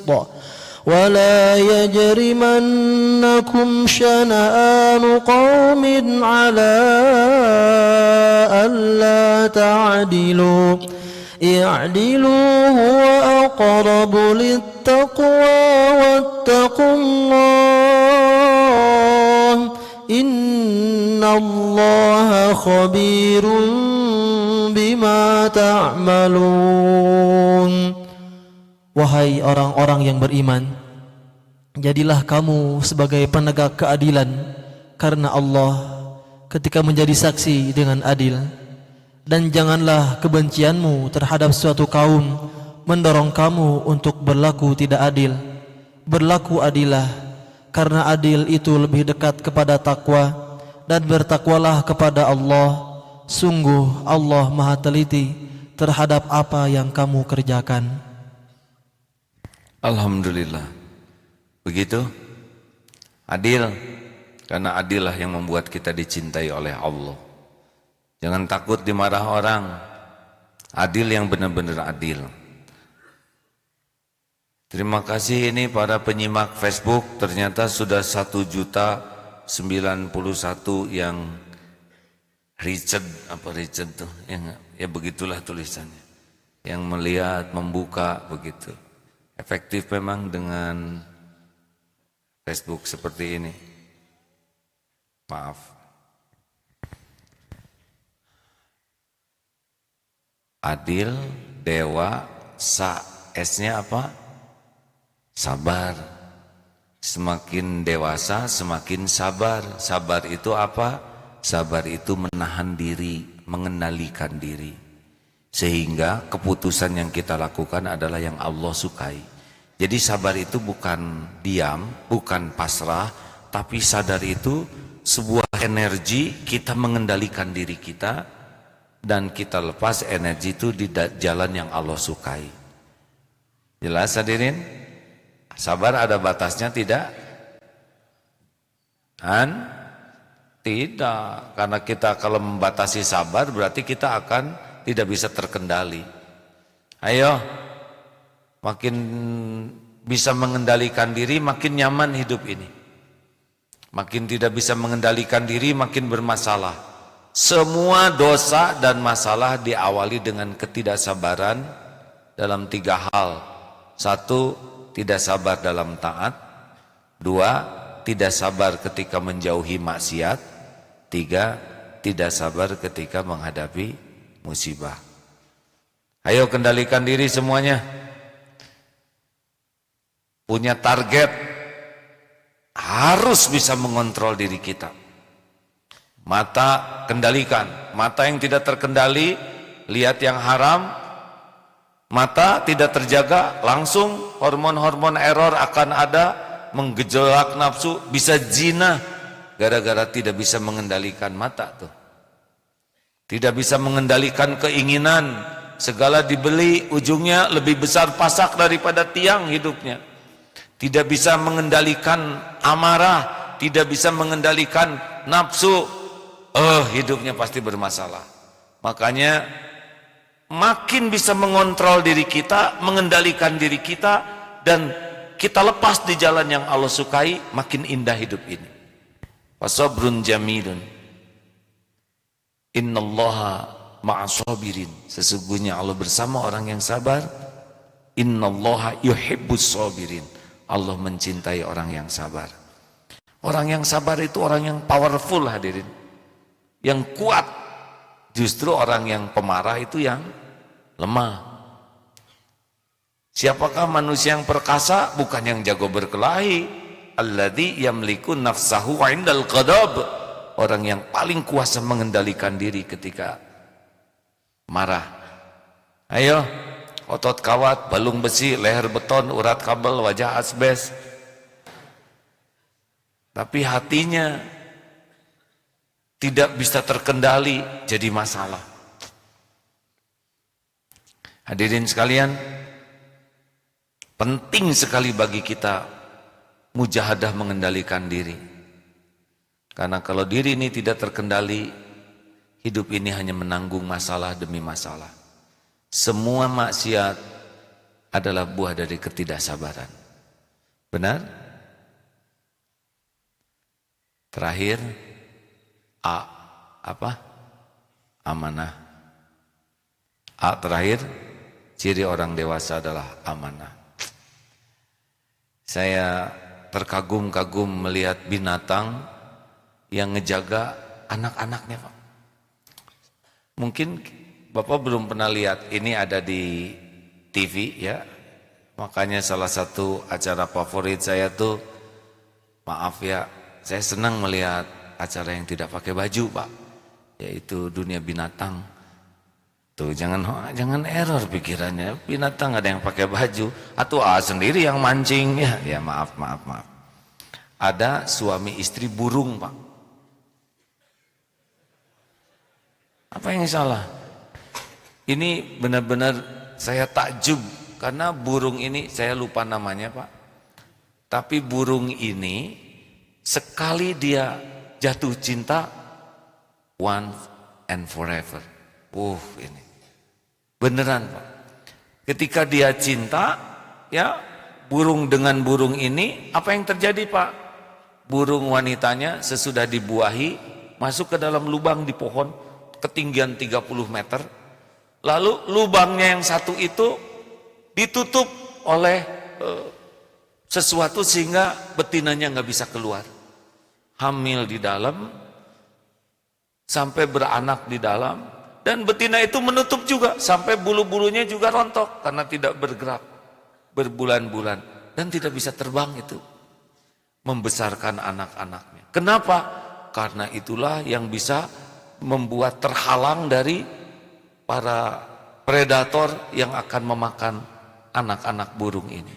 ولا يجرمنكم شنآن قوم على ألا تعدلوا اعدلوا هو أقرب للتقوى واتقوا الله إن الله خبير بما تعملون. Wahai orang-orang yang beriman, jadilah kamu sebagai penegak keadilan karena Allah ketika menjadi saksi dengan adil. Dan janganlah kebencianmu terhadap suatu kaum mendorong kamu untuk berlaku tidak adil. Berlaku adilah, karena adil itu lebih dekat kepada takwa, dan bertakwalah kepada Allah. Sungguh Allah Maha teliti terhadap apa yang kamu kerjakan.
Alhamdulillah. Begitu. Adil, karena adillah yang membuat kita dicintai oleh Allah. Jangan takut dimarah orang. Adil yang benar-benar adil. Terima kasih ini para penyimak Facebook. Ternyata sudah 1.091 yang Richard tuh, yang ya begitulah tulisannya. Yang melihat, membuka begitu. Efektif memang dengan Facebook seperti ini. Maaf. Adil, dewa, S-nya apa? Sabar. Semakin dewasa, semakin sabar. Sabar itu apa? Sabar itu menahan diri, mengendalikan diri. Sehingga keputusan yang kita lakukan adalah yang Allah sukai. Jadi sabar itu bukan diam, bukan pasrah, tapi sadar itu sebuah energi kita mengendalikan diri kita dan kita lepas energi itu di jalan yang Allah sukai. Jelas hadirin? Sabar ada batasnya tidak? Tidak, karena kita kalau membatasi sabar berarti kita akan tidak bisa terkendali. Ayo, makin bisa mengendalikan diri, makin nyaman hidup ini. Makin tidak bisa mengendalikan diri, makin bermasalah. Semua dosa dan masalah diawali dengan ketidaksabaran dalam 3 hal. 1, tidak sabar dalam taat. 2, tidak sabar ketika menjauhi maksiat. 3, tidak sabar ketika menghadapi musibah. Ayo kendalikan diri semuanya. Punya target, harus bisa mengontrol diri kita. Mata kendalikan, mata yang tidak terkendali, lihat yang haram, mata tidak terjaga, langsung hormon-hormon error akan ada, menggejolak nafsu, bisa zina, gara-gara tidak bisa mengendalikan mata tuh. Tidak bisa mengendalikan keinginan, segala dibeli, ujungnya lebih besar pasak daripada tiang hidupnya. Tidak bisa mengendalikan amarah, tidak bisa mengendalikan nafsu, hidupnya pasti bermasalah. Makanya makin bisa mengontrol diri kita, mengendalikan diri kita, dan kita lepas di jalan yang Allah sukai, makin indah hidup ini. Fasabrun jamilun, innallaha ma'asabirin. Sesungguhnya Allah bersama orang yang sabar. Innallaha yuhibbus sabirin. Allah mencintai orang yang sabar. Orang yang sabar itu orang yang powerful hadirin, yang kuat. Justru orang yang pemarah itu yang lemah. Siapakah manusia yang perkasa? Bukan yang jago berkelahi. Alladzi yamliku nafsahu 'indal ghadab. Orang yang paling kuasa mengendalikan diri ketika marah. Ayo, otot kawat, balung besi, leher beton, urat kabel, wajah asbes. Tapi hatinya tidak bisa terkendali, jadi masalah. Hadirin sekalian, penting sekali bagi kita mujahadah mengendalikan diri. Karena kalau diri ini tidak terkendali, hidup ini hanya menanggung masalah demi masalah. Semua maksiat adalah buah dari ketidaksabaran. Benar? Terakhir, apa? Amanah. Terakhir, ciri orang dewasa adalah amanah. Saya terkagum-kagum melihat binatang yang ngejaga anak-anaknya, Pak. Mungkin Bapak belum pernah lihat, ini ada di TV ya. Makanya salah satu acara favorit saya tuh, maaf ya, saya senang melihat acara yang tidak pakai baju, Pak. Yaitu Dunia Binatang. Tuh jangan error pikirannya. Binatang ada yang pakai baju, atau sendiri yang mancing ya. Ya maaf. Ada suami istri burung, Pak. Apa yang salah? Ini benar-benar saya takjub karena burung ini saya lupa namanya, Pak. Tapi burung ini Sekali dia jatuh cinta, once and forever. Ini beneran Pak. Ketika dia cinta, ya burung dengan burung ini, apa yang terjadi Pak? Burung wanitanya sesudah dibuahi, masuk ke dalam lubang di pohon, ketinggian 30 meter. Lalu lubangnya yang satu itu ditutup oleh sesuatu sehingga betinanya nggak bisa keluar. Hamil di dalam, sampai beranak di dalam, dan betina itu menutup juga sampai bulu-bulunya juga rontok karena tidak bergerak berbulan-bulan dan tidak bisa terbang itu, membesarkan anak-anaknya. Kenapa? Karena itulah yang bisa membuat terhalang dari para predator yang akan memakan anak-anak burung ini.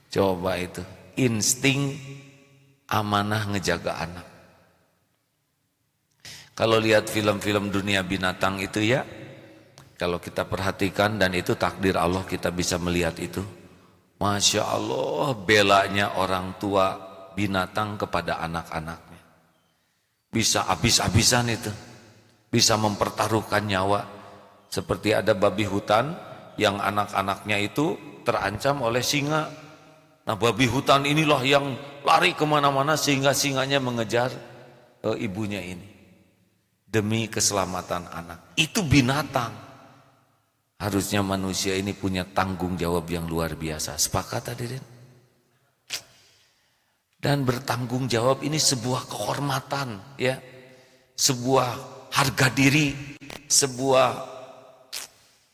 Coba itu insting amanah ngejaga anak. Kalau lihat film-film dunia binatang itu ya, kalau kita perhatikan dan itu takdir Allah kita bisa melihat itu. Masya Allah belanya orang tua binatang kepada anak-anaknya. Bisa habis-habisan itu. Bisa mempertaruhkan nyawa. Seperti ada babi hutan yang anak-anaknya itu terancam oleh singa. Nah babi hutan inilah yang lari kemana-mana sehingga singanya mengejar ibunya ini. Demi keselamatan anak. Itu binatang. Harusnya manusia ini punya tanggung jawab yang luar biasa. Sepakat hadirin? Dan bertanggung jawab ini sebuah kehormatan, ya. Sebuah harga diri, sebuah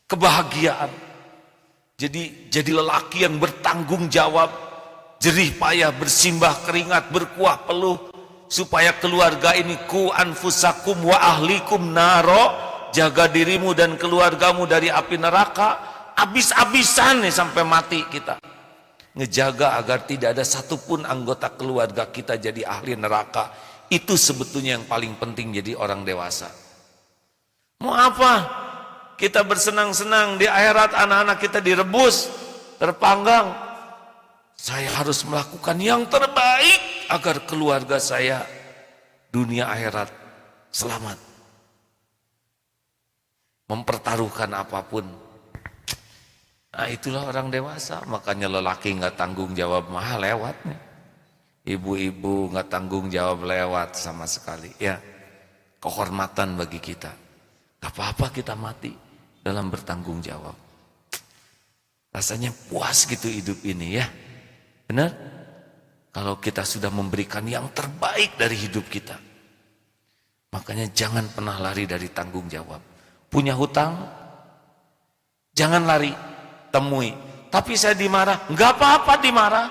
kebahagiaan. Jadi lelaki yang bertanggung jawab, jerih payah, bersimbah keringat, berkuah peluh, supaya keluarga ini ku anfusakum wa ahlikum naro, jaga dirimu dan keluargamu dari api neraka. Habis-habisan nih sampai mati kita ngejaga agar tidak ada satupun anggota keluarga kita jadi ahli neraka. Itu sebetulnya yang paling penting jadi orang dewasa. Mau apa? Kita bersenang-senang di akhirat, anak-anak kita direbus, terpanggang. Saya harus melakukan yang terbaik agar keluarga saya dunia akhirat selamat. Mempertaruhkan apapun. Nah itulah orang dewasa. Makanya lelaki nggak tanggung jawab, mahal lewat nih. Ibu-ibu nggak tanggung jawab, lewat sama sekali. Ya, kehormatan bagi kita. Gak apa-apa kita mati dalam bertanggung jawab. Rasanya puas gitu hidup ini ya. Benar? Kalau kita sudah memberikan yang terbaik dari hidup kita. Makanya jangan pernah lari dari tanggung jawab. Punya hutang, jangan lari, temui. Tapi saya dimarah, nggak apa-apa dimarah.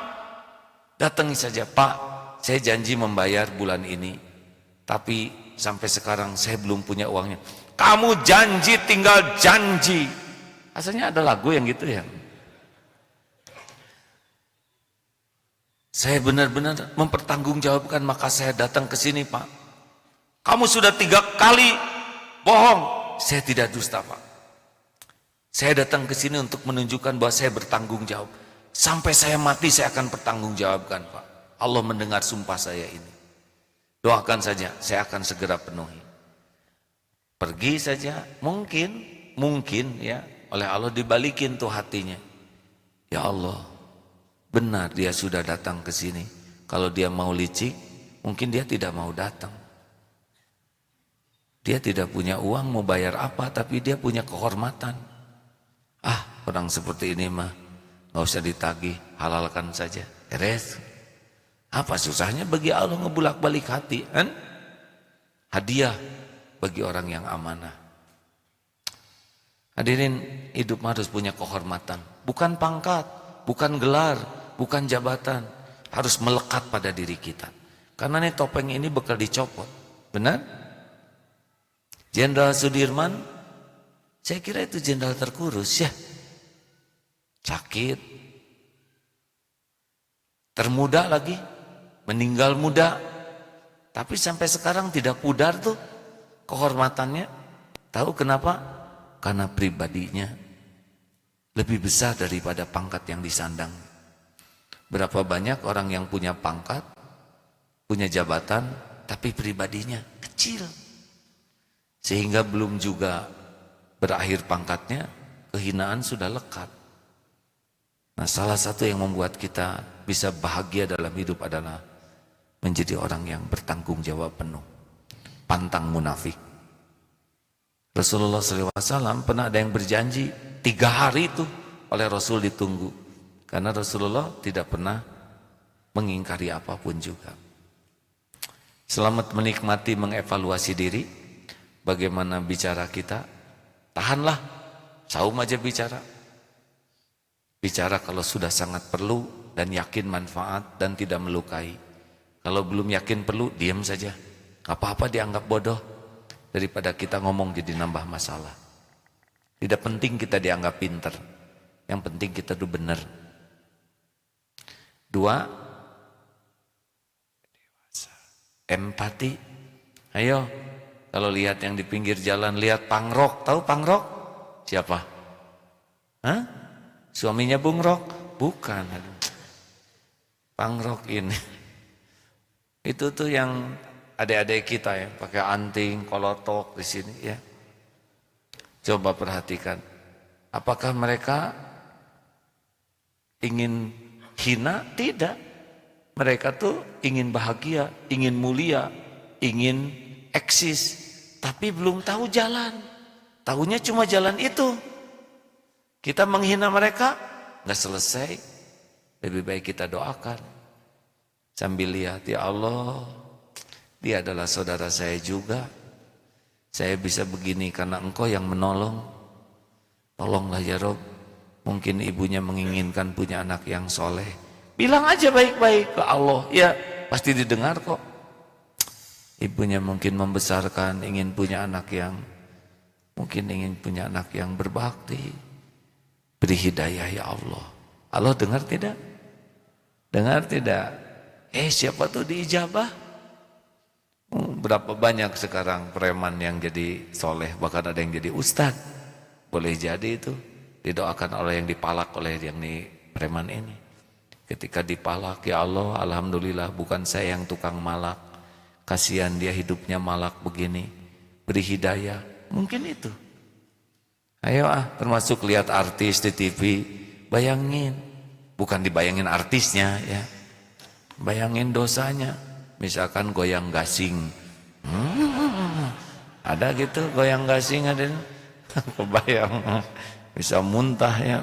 Datangi saja, Pak, saya janji membayar bulan ini. Tapi sampai sekarang saya belum punya uangnya. Kamu janji tinggal janji. Asalnya ada lagu yang gitu ya. Saya benar-benar mempertanggungjawabkan, maka saya datang ke sini, Pak. Kamu sudah 3 kali bohong. Saya tidak dusta, Pak. Saya datang ke sini untuk menunjukkan bahwa saya bertanggung jawab. Sampai saya mati saya akan pertanggungjawabkan, Pak. Allah mendengar sumpah saya ini. Doakan saja, saya akan segera penuhi. Pergi saja, mungkin ya, oleh Allah dibalikin tuh hatinya. Ya Allah, benar dia sudah datang ke sini. Kalau dia mau licik, mungkin dia tidak mau datang. Dia tidak punya uang mau bayar apa, tapi dia punya kehormatan. Orang seperti ini mah nggak usah ditagih, halalkan saja. Beres. Apa susahnya bagi Allah ngebulak-balik hati, kan? Hadiah bagi orang yang amanah. Hadirin, hidup harus punya kehormatan. Bukan pangkat, bukan gelar, bukan jabatan. Harus melekat pada diri kita. Karena nih topeng ini bakal dicopot. Benar? Jenderal Sudirman, saya kira itu jenderal terkurus ya. Sakit, termuda lagi, meninggal muda. Tapi sampai sekarang tidak pudar tuh kehormatannya. Tahu kenapa? Karena pribadinya lebih besar daripada pangkat yang disandang. Berapa banyak orang yang punya pangkat, punya jabatan, tapi pribadinya kecil. Sehingga belum juga berakhir pangkatnya, kehinaan sudah lekat. Nah, salah satu yang membuat kita bisa bahagia dalam hidup adalah menjadi orang yang bertanggung jawab penuh. Pantang munafik. Rasulullah SAW pernah ada yang berjanji 3 hari itu oleh Rasul ditunggu. Karena Rasulullah tidak pernah mengingkari apapun juga. Selamat menikmati mengevaluasi diri. Bagaimana bicara kita. Tahanlah, saum aja bicara. Bicara kalau sudah sangat perlu dan yakin manfaat dan tidak melukai. Kalau belum yakin perlu, diam saja. Gak apa-apa dianggap bodoh. Daripada kita ngomong jadi nambah masalah. Tidak penting kita dianggap pinter. Yang penting kita tuh benar. 2, empati. Ayo, kalau lihat yang di pinggir jalan, lihat pangrok. Tahu pangrok? Siapa? Hah? Suaminya Bung Rok? Bukan. Pangrok ini. Itu tuh yang adik-adik kita ya, pakai anting, kolotok di sini ya. Coba perhatikan. Apakah mereka ingin hina? Tidak. Mereka tuh ingin bahagia, ingin mulia, ingin eksis, tapi belum tahu jalan. Tahunya cuma jalan itu. Kita menghina mereka, nggak selesai. Lebih baik kita doakan. Sambil lihat, ya Allah, dia adalah saudara saya juga. Saya bisa begini karena Engkau yang menolong. Tolonglah ya Rob. Mungkin ibunya menginginkan punya anak yang soleh. Bilang aja baik-baik ke Allah. Ya, pasti didengar kok. Ibunya mungkin membesarkan, ingin punya anak yang berbakti. Beri hidayah ya Allah. Allah dengar tidak? Dengar tidak? Siapa tuh diijabah? Berapa banyak sekarang preman yang jadi soleh, bahkan ada yang jadi ustad. Boleh jadi itu didoakan oleh yang dipalak oleh yang di preman ini. Ketika dipalak, ya Allah, alhamdulillah bukan saya yang tukang malak. Kasihan dia hidupnya malak begini. Beri hidayah. Mungkin itu. Ayo termasuk lihat artis di TV, bayangin, bukan dibayangin artisnya ya, bayangin dosanya. Misalkan goyang gasing, ada gitu goyang gasing ada, kebayang, bisa muntah ya.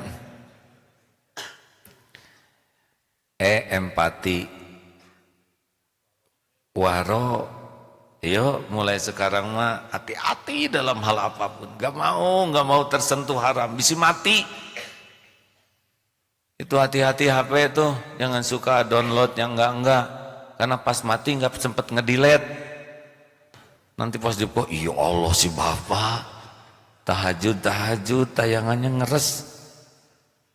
Empati, waro. Yo, mulai sekarang mah hati-hati dalam hal apapun. Gak mau tersentuh haram, bisa mati. Itu hati-hati HP itu, jangan suka download yang enggak. Karena pas mati nggak sempet ngedelete. Nanti pas dibuka, iya Allah si Bapak. Tahajud tayangannya ngeres.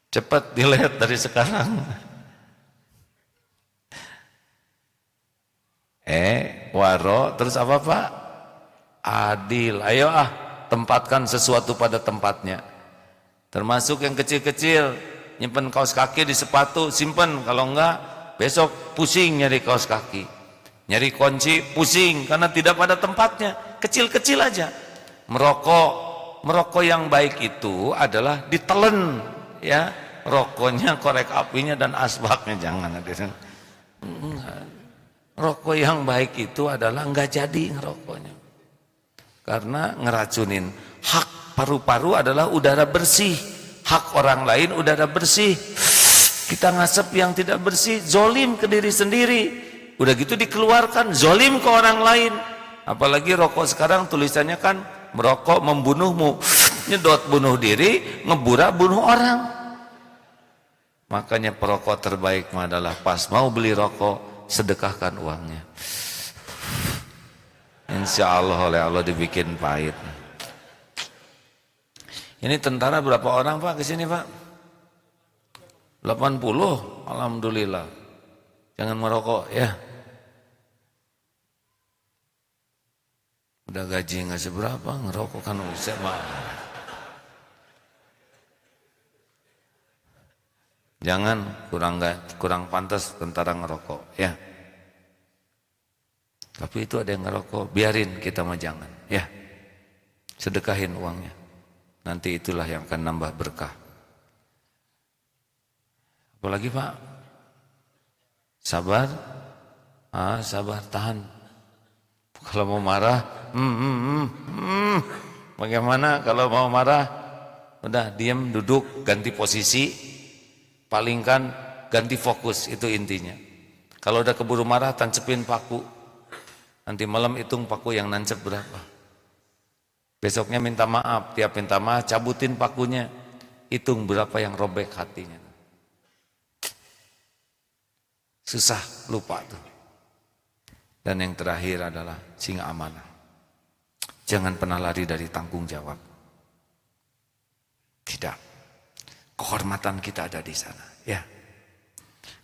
Cepet delete dari sekarang. Waro, terus apa Pak? Adil. Ayo tempatkan sesuatu pada tempatnya. Termasuk yang kecil-kecil, nyimpen kaos kaki di sepatu, simpen. Kalau enggak, besok pusing nyari kaos kaki. Nyari kunci, pusing karena tidak pada tempatnya. Kecil-kecil aja. Merokok yang baik itu adalah ditelen, ya. Rokoknya, korek apinya dan asbaknya jangan ada. Rokok yang baik itu adalah enggak jadi ngerokoknya. Karena ngeracunin. Hak paru-paru adalah udara bersih. Hak orang lain udara bersih. Kita ngasep yang tidak bersih, zolim ke diri sendiri. Udah gitu dikeluarkan, zolim ke orang lain. Apalagi rokok sekarang tulisannya kan merokok membunuhmu. Nyedot bunuh diri, ngebura bunuh orang. Makanya perokok terbaik adalah pas mau beli rokok, sedekahkan uangnya. Insya Allah oleh Allah dibikin pahit. Ini tentara berapa orang Pak kesini Pak? 80, alhamdulillah. Jangan merokok ya. Udah gaji nggak seberapa, ngerokok kan usah mah. Jangan kurang pantas tentara ngerokok ya. Tapi itu ada yang ngerokok, biarin, kita mah jangan. Ya, sedekahin uangnya. Nanti itulah yang akan nambah berkah. Apalagi Pak? Sabar. Sabar, tahan. Kalau mau marah, bagaimana kalau mau marah? Udah, diam, duduk, ganti posisi, palingkan, ganti fokus, itu intinya. Kalau udah keburu marah, tancepin paku. Nanti malam hitung paku yang nancep berapa. Besoknya minta maaf, tiap minta maaf, cabutin pakunya, hitung berapa yang robek hatinya. Susah, lupa tuh. Dan yang terakhir adalah singa amanah. Jangan pernah lari dari tanggung jawab. Tidak. Kehormatan kita ada di sana. Ya.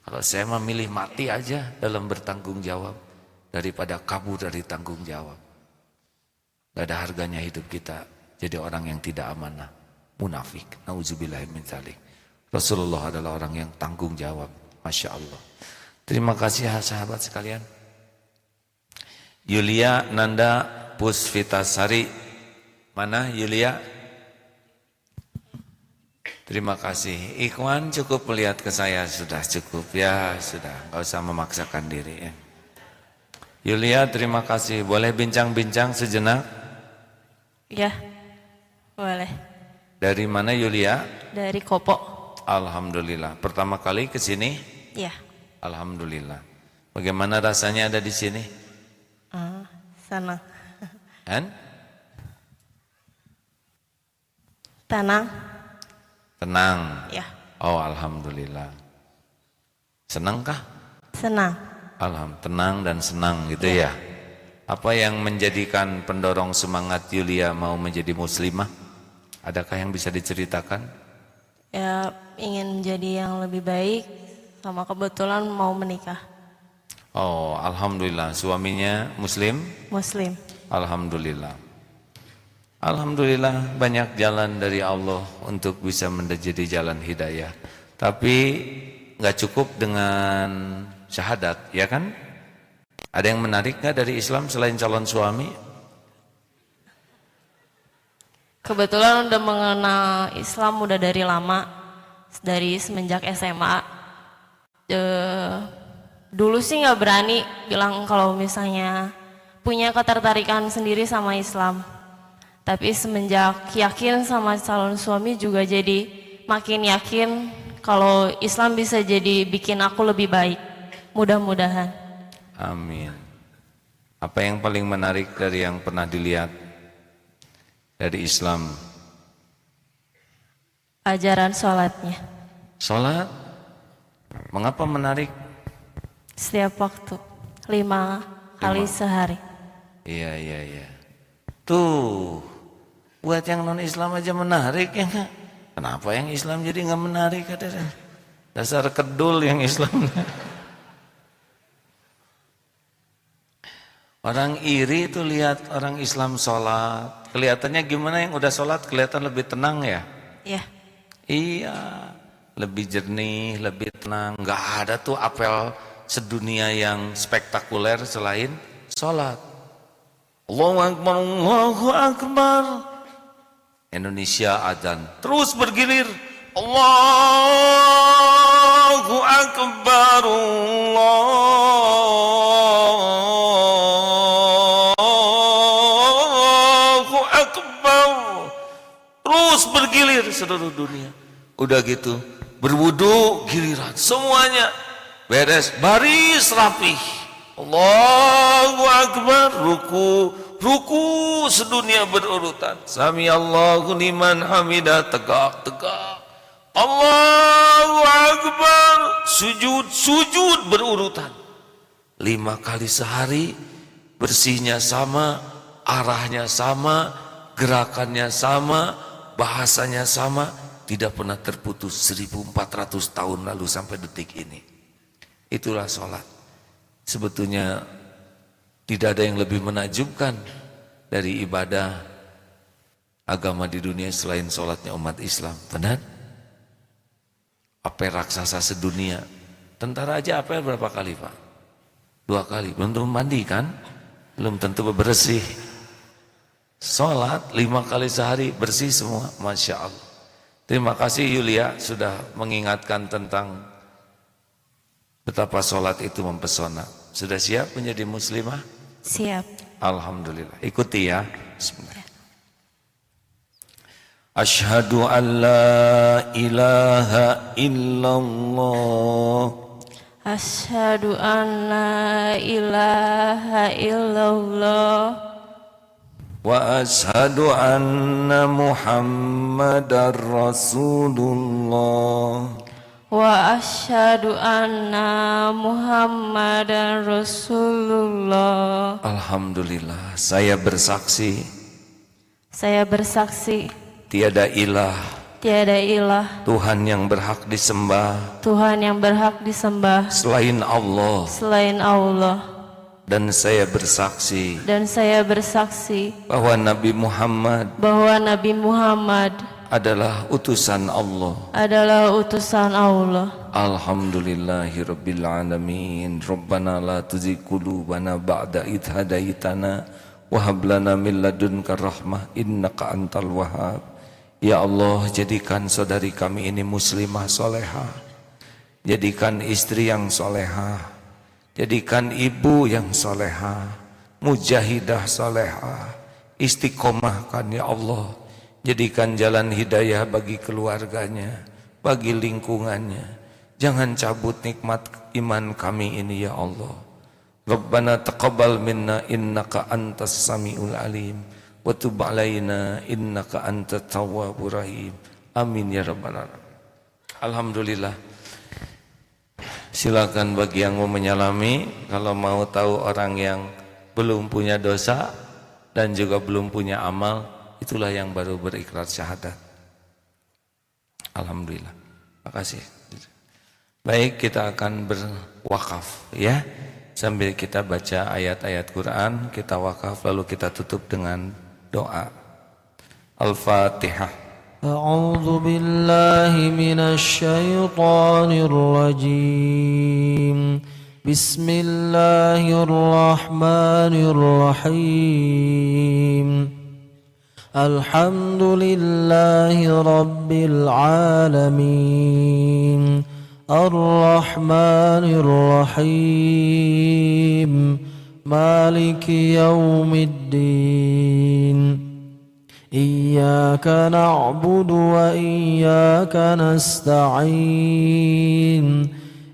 Kalau saya memilih mati aja dalam bertanggung jawab daripada kabur dari tanggung jawab. Gak ada harganya hidup kita jadi orang yang tidak amanah, munafik. Nauzubillahi min dzalik. Rasulullah adalah orang yang tanggung jawab. Masya Allah. Terima kasih sahabat sekalian. Yulia Nanda Pusvitasari. Mana Yulia? Terima kasih. Ikhwan cukup melihat ke saya, sudah cukup. Ya sudah, gak usah memaksakan diri ya. Yulia terima kasih. Boleh bincang-bincang sejenak?
Ya, boleh.
Dari mana Yulia?
Dari Kopo.
Alhamdulillah. Pertama kali ke sini?
Ya.
Alhamdulillah. Bagaimana rasanya ada di sini?
Senang.
Kan?
Tenang.
Tenang.
Ya.
Oh, alhamdulillah. Senangkah?
Senang.
Tenang dan senang gitu ya. Apa yang menjadikan pendorong semangat Yulia mau menjadi muslimah? Adakah yang bisa diceritakan?
Ya, ingin menjadi yang lebih baik, sama kebetulan mau menikah.
Oh, alhamdulillah. Suaminya muslim?
Muslim.
Alhamdulillah. Alhamdulillah banyak jalan dari Allah untuk bisa menjadi jalan hidayah. Tapi nggak cukup dengan syahadat, ya kan? Ada yang menarik nggak dari Islam selain calon suami?
Kebetulan udah mengenal Islam udah dari lama, dari semenjak SMA. Dulu sih nggak berani bilang kalau misalnya punya ketertarikan sendiri sama Islam. Tapi semenjak yakin sama calon suami juga jadi makin yakin kalau Islam bisa jadi bikin aku lebih baik. Mudah-mudahan.
Amin. Apa yang paling menarik dari yang pernah dilihat dari Islam?
Ajaran sholatnya.
Sholat? Mengapa menarik?
Setiap waktu 5 kali sehari.
Iya. Tuh, buat yang non Islam aja menarik ya nggak? Kenapa yang Islam jadi nggak menarik? Dasar kedul yang Islam. Orang iri itu lihat orang Islam sholat, kelihatannya gimana yang udah sholat kelihatan lebih tenang ya?
Iya.
Iya, lebih jernih, lebih tenang. Nggak ada tuh apel sedunia yang spektakuler selain sholat. Allahu Akbar, Allahu Akbar. Indonesia adzan terus bergilir. Allahu Akbar, Allahu Akbar. Terus bergilir seluruh dunia. Udah gitu, berwudu giliran semuanya. Beres, baris rapih. Allahu Akbar, ruku sedunia berurutan. Sami Allahu liman hamidah, tegak. Allahu Akbar, sujud berurutan. 5 kali sehari, bersihnya sama, arahnya sama, gerakannya sama, bahasanya sama, tidak pernah terputus 1400 tahun lalu sampai detik ini. Itulah sholat. Sebetulnya tidak ada yang lebih menakjubkan dari ibadah agama di dunia selain sholatnya umat Islam. Benar? Apel raksasa sedunia. Tentara aja apel berapa kali Pak? 2 kali. Belum mandi kan? Belum tentu bersih. Sholat 5 kali sehari bersih semua, Masya Allah. Terima kasih Yulia sudah mengingatkan tentang betapa sholat itu mempesona. Sudah siap menjadi muslimah?
Siap.
Alhamdulillah. Ikuti ya. Bismillah. Asyhadu an la ilaha illallah.
Asyhadu an la ilaha illallah.
Wa asyhadu anna Muhammadar Rasulullah.
Wa asyhadu anna Muhammadan Rasulullah.
Alhamdulillah, saya bersaksi tiada ilah Tuhan yang berhak disembah selain Allah. Dan saya bersaksi bahwa Nabi Muhammad adalah utusan Allah. Alhamdulillahirabbil alamin. Rabbana la tuzigh qulubana ba'da idh hadaitana wa hab lana min ladunka rahmah innaka antal wahhab. Ya Allah, jadikan saudari kami ini muslimah solehah, jadikan istri yang solehah, jadikan ibu yang solehah, mujahidah solehah, istiqomahkan ya Allah. Jadikan jalan hidayah bagi keluarganya, bagi lingkungannya. Jangan cabut nikmat iman kami ini ya Allah. Rabbana taqabbal minna innaka antas samiul alim wa tub alaina innaka antat tawwabur rahim. Amin ya rabbal alamin. Alhamdulillah. Silakan bagi yang mau menyalami. Kalau mau tahu orang yang belum punya dosa dan juga belum punya amal, itulah yang baru berikrar syahadat. Alhamdulillah. Makasih. Baik, kita akan berwakaf ya. Sambil kita baca ayat-ayat Quran, kita wakaf lalu kita tutup dengan doa. Al-Fatihah.
A'udzu billahi minasy syaithanir rajim. Bismillahirrahmanirrahim. Alhamdulillahi rabbil alamin. Ar-Rahmanir Rahim. Maliki yaumiddin. Iyyaka na'budu wa iyyaka nasta'in.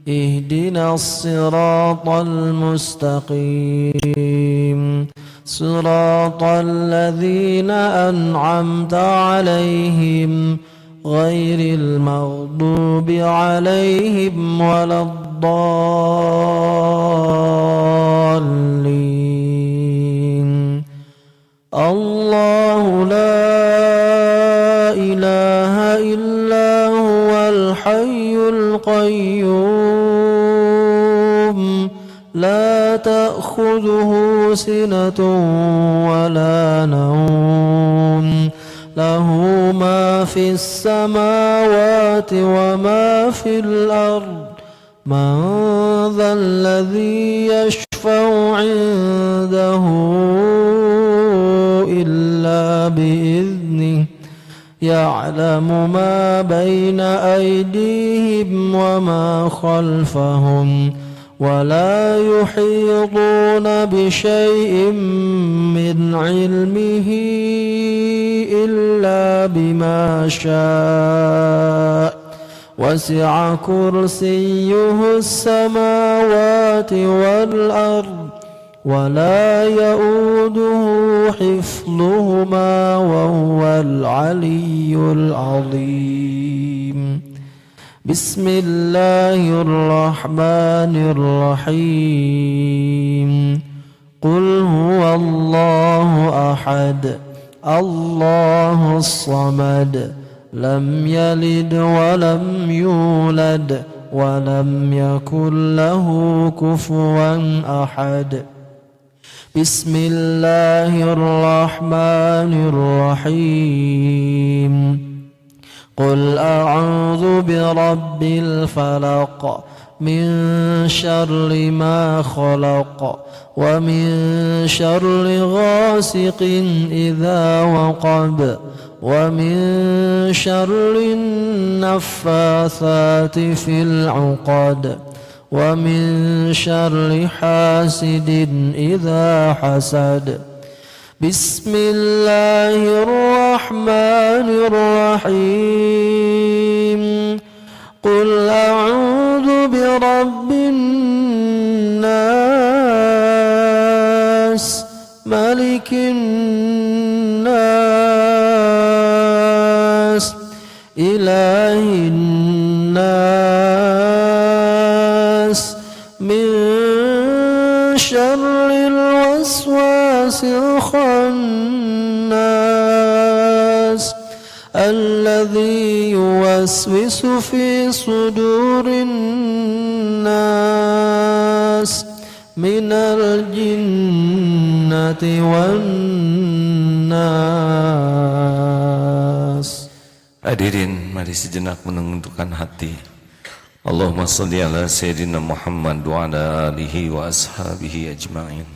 Ihdinas siratal mustaqim. Siratal ladzina an'amta 'alaihim ghairil maghdubi 'alaihim waladdallin. Allahu la ilaha illa huwal hayyul qayyum. La ta'khudhuhu sinatun wa la nawm. Lahu ma fis samawati wa ma fil ard. Man dhal ladzi yashfa'u 'indahu illa bi'idhnihi. Ya'lamu ma bayna aydihim wa ma khalfahum. ولا يحيطون بشيء من علمه إلا بما شاء وسع كرسيه السماوات والأرض ولا يؤوده حفظهما وهو العلي العظيم. بسم الله الرحمن الرحيم. قل هو الله أحد الله الصمد لم يلد ولم يولد ولم يكن له كفوا أحد. بسم الله الرحمن الرحيم. قل أعوذ برب الفلق من شر ما خلق ومن شر غاسق إذا وقب ومن شر النفاثات في العقد ومن شر حاسد إذا حسد بسم الله الرحمن الرحيم قل أعوذ برب الناس ملك الناس إله الناس من شر الوسواس الخناس الذي يوسوس في صدور الناس من الجنة والناس.
Hadirin, mari sejenak menundukkan hati. Allahumma salli ala Sayyidina Muhammad wa ala alihi wa ashabihi ajma'in.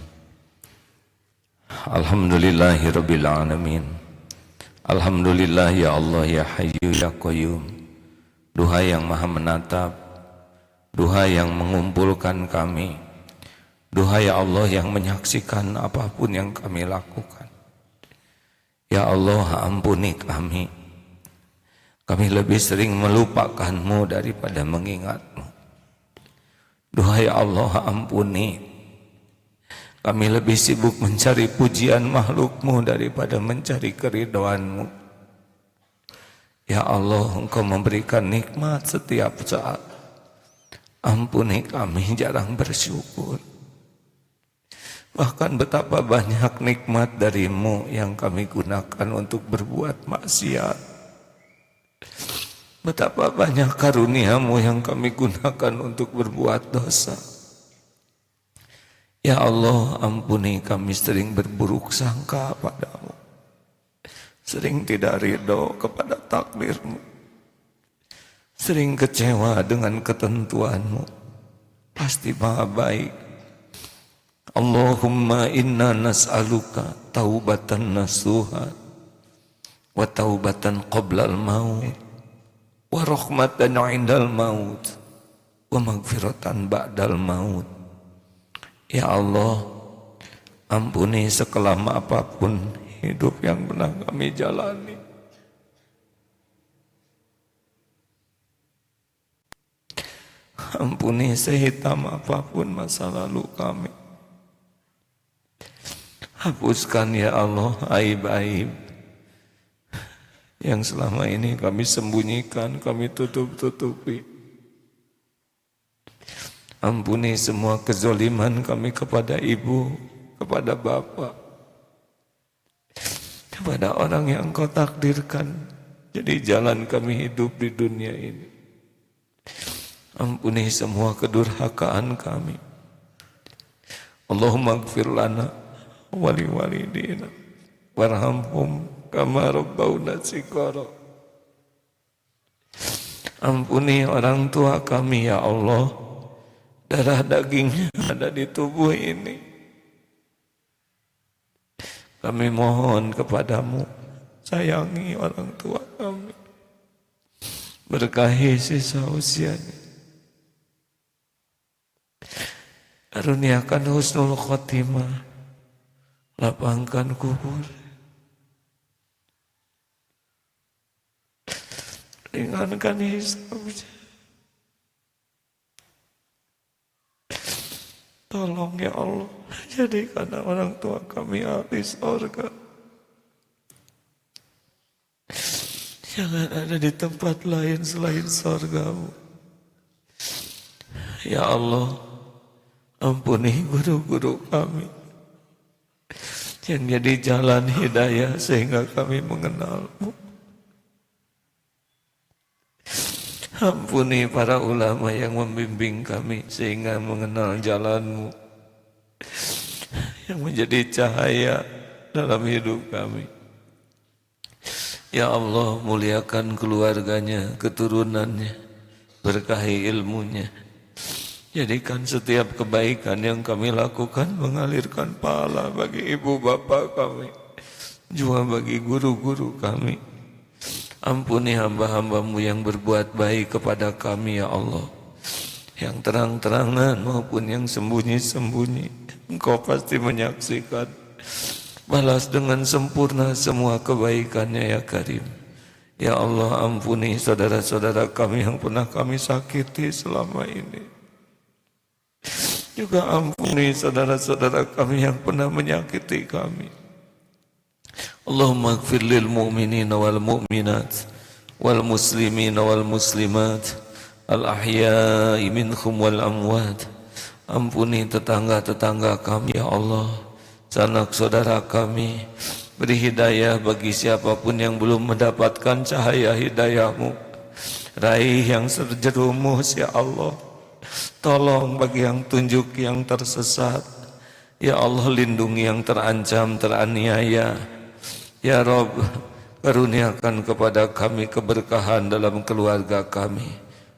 Alhamdulillahi Rabbil Alamin. Alhamdulillah ya Allah ya Hayyu ya Qayyum. Duha yang maha menatap, duha yang mengumpulkan kami, duha ya Allah yang menyaksikan apapun yang kami lakukan. Ya Allah, ampuni kami. Kami lebih sering melupakan-Mu daripada mengingat-Mu. Duha ya Allah, ampuni. Kami lebih sibuk mencari pujian makhluk-Mu daripada mencari keridhaan-Mu. Ya Allah, Engkau memberikan nikmat setiap saat. Ampuni kami jarang bersyukur. Bahkan betapa banyak nikmat dari-Mu yang kami gunakan untuk berbuat maksiat. Betapa banyak karunia-Mu yang kami gunakan untuk berbuat dosa. Ya Allah, ampuni kami sering berburuk sangka padamu, sering tidak ridho kepada takdir-Mu, sering kecewa dengan ketentuan-Mu. Pasti maha baik. Allahumma inna nas'aluka taubatan nasuha wa taubatan qabla al-maut wa rahmatan 'indal maut wa maghfiratan ba'dal maut. Ya Allah, ampuni sekelam apapun hidup yang pernah kami jalani. Ampuni sehitam apapun masa lalu kami. Hapuskan ya Allah aib-aib yang selama ini kami sembunyikan, kami tutup-tutupi. Ampuni semua kezoliman kami kepada ibu, kepada bapak, kepada orang yang Engkau takdirkan jadi jalan kami hidup di dunia ini. Ampuni semua kedurhakaan kami. Allahumma ighfir lana wa liwalidina warhamhum kama rabbawna shighara. Ampuni orang tua kami ya Allah. Darah dagingnya ada di tubuh ini. Kami mohon kepadamu, sayangi orang tua kami, berkahi sisa usianya, karuniakan husnul khotimah, lapangkan kubur, ringankan hisabnya. Tolong ya Allah, jadikan orang tua kami ahli surga. Jangan ada di tempat lain selain surga-Mu. Ya Allah, ampuni guru-guru kami yang jadi jalan hidayah sehingga kami mengenal-Mu. Ampuni para ulama yang membimbing kami sehingga mengenal jalan-Mu, yang menjadi cahaya dalam hidup kami. Ya Allah, muliakan keluarganya, keturunannya, berkahi ilmunya, Jadikan setiap kebaikan yang kami lakukan mengalirkan pahala bagi ibu bapak kami, juga bagi guru-guru kami. Ampuni hamba-hambamu yang berbuat baik kepada kami ya Allah, yang terang-terangan maupun yang sembunyi-sembunyi. Engkau pasti menyaksikan. Balas dengan sempurna semua kebaikannya ya Karim. Ya Allah, ampuni saudara-saudara kami yang pernah kami sakiti selama ini. Juga ampuni saudara-saudara kami yang pernah menyakiti kami. Allahumma ighfir lil mu'minina wal mu'minat wal muslimina wal muslimat al ahya'i minhum wal amwat. Ampuni tetangga-tetangga kami ya Allah, sanak saudara kami. Beri hidayah bagi siapapun yang belum mendapatkan cahaya hidayah-Mu. Raih yang terjerumus ya Allah. Tolong bagi yang tunjuk yang tersesat. Ya Allah, lindungi yang terancam, teraniaya. Ya Rabb, karuniakan kepada kami keberkahan dalam keluarga kami.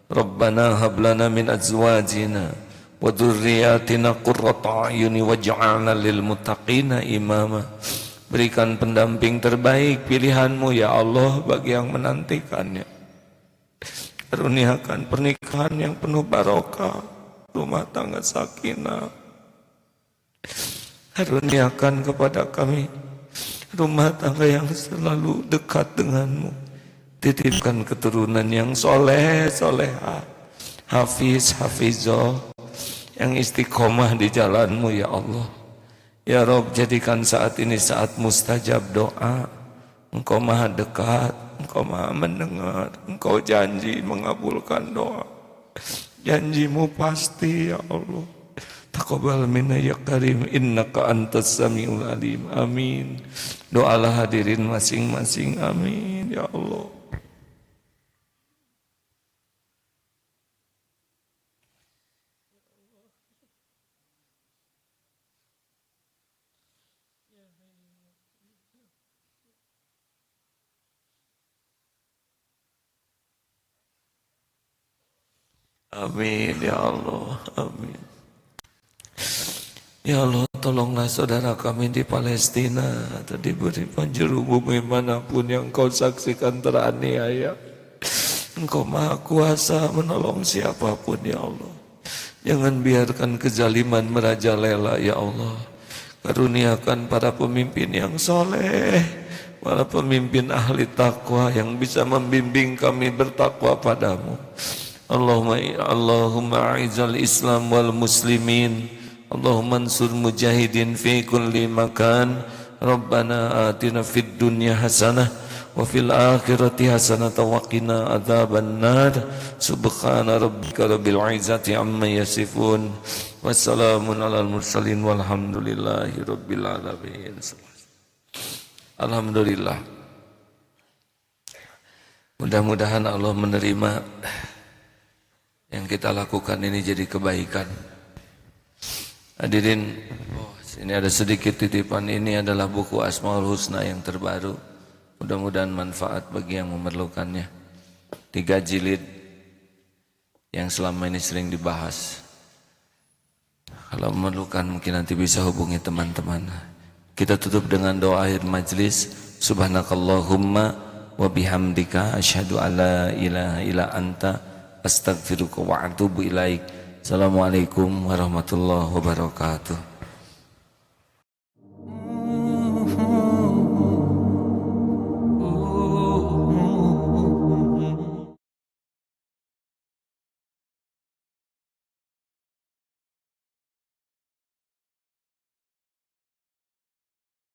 Rabbana hablana min azwajina wa dhurriyyatina qurrata a'yuni waj'alna lil muttaqina imama. Berikan pendamping terbaik pilihan-Mu ya Allah bagi yang menantikannya. Karuniakan pernikahan yang penuh barokah, rumah tangga sakinah. Karuniakan kepada kami rumah tangga yang selalu dekat denganmu. Titipkan keturunan yang soleh, solehah, hafiz, hafizah, yang istiqomah di jalanmu ya Allah. Ya Rabb, jadikan saat ini saat mustajab doa. Engkau maha dekat, Engkau maha mendengar, Engkau janji mengabulkan doa. Janjimu pasti ya Allah. Taqabbal minna ya Karim, innaka antas samiul alim. Amin. Doalah hadirin masing-masing. Amin ya Allah. Amin ya Allah, amin. Ya Allah, tolonglah saudara kami di Palestina atau diberi penjuru bumi manapun yang Kau saksikan teraniaya. Engkau maha kuasa menolong siapapun ya Allah. Jangan biarkan kezaliman merajalela ya Allah. Karuniakan para pemimpin yang soleh, para pemimpin ahli takwa yang bisa membimbing kami bertakwa padamu. Allahumma a'izal Islam wal muslimin. Allahumma ansur mujahidin fi kulli makan. Rabbana atina fid dunya hasanah wa fil akhirati hasanah wa qina adzaban nar. Subhana rabbika rabbil izzati amma yasifun. Wassalamun alal mursalin walhamdulillahi rabbil alamin. Alhamdulillah. Mudah-mudahan Allah menerima yang kita lakukan ini jadi kebaikan. Hadirin, ini ada sedikit titipan. Ini adalah buku Asmaul Husna yang terbaru. Mudah-mudahan manfaat bagi yang memerlukannya. 3 jilid yang selama ini sering dibahas. Kalau memerlukan mungkin nanti bisa hubungi teman-teman. Kita tutup dengan doa akhir majlis. Subhanakallahumma wa bihamdika asyhadu alla ilaha illa anta astaghfiruka wa atubu ilaik. Assalamualaikum warahmatullahi wabarakatuh.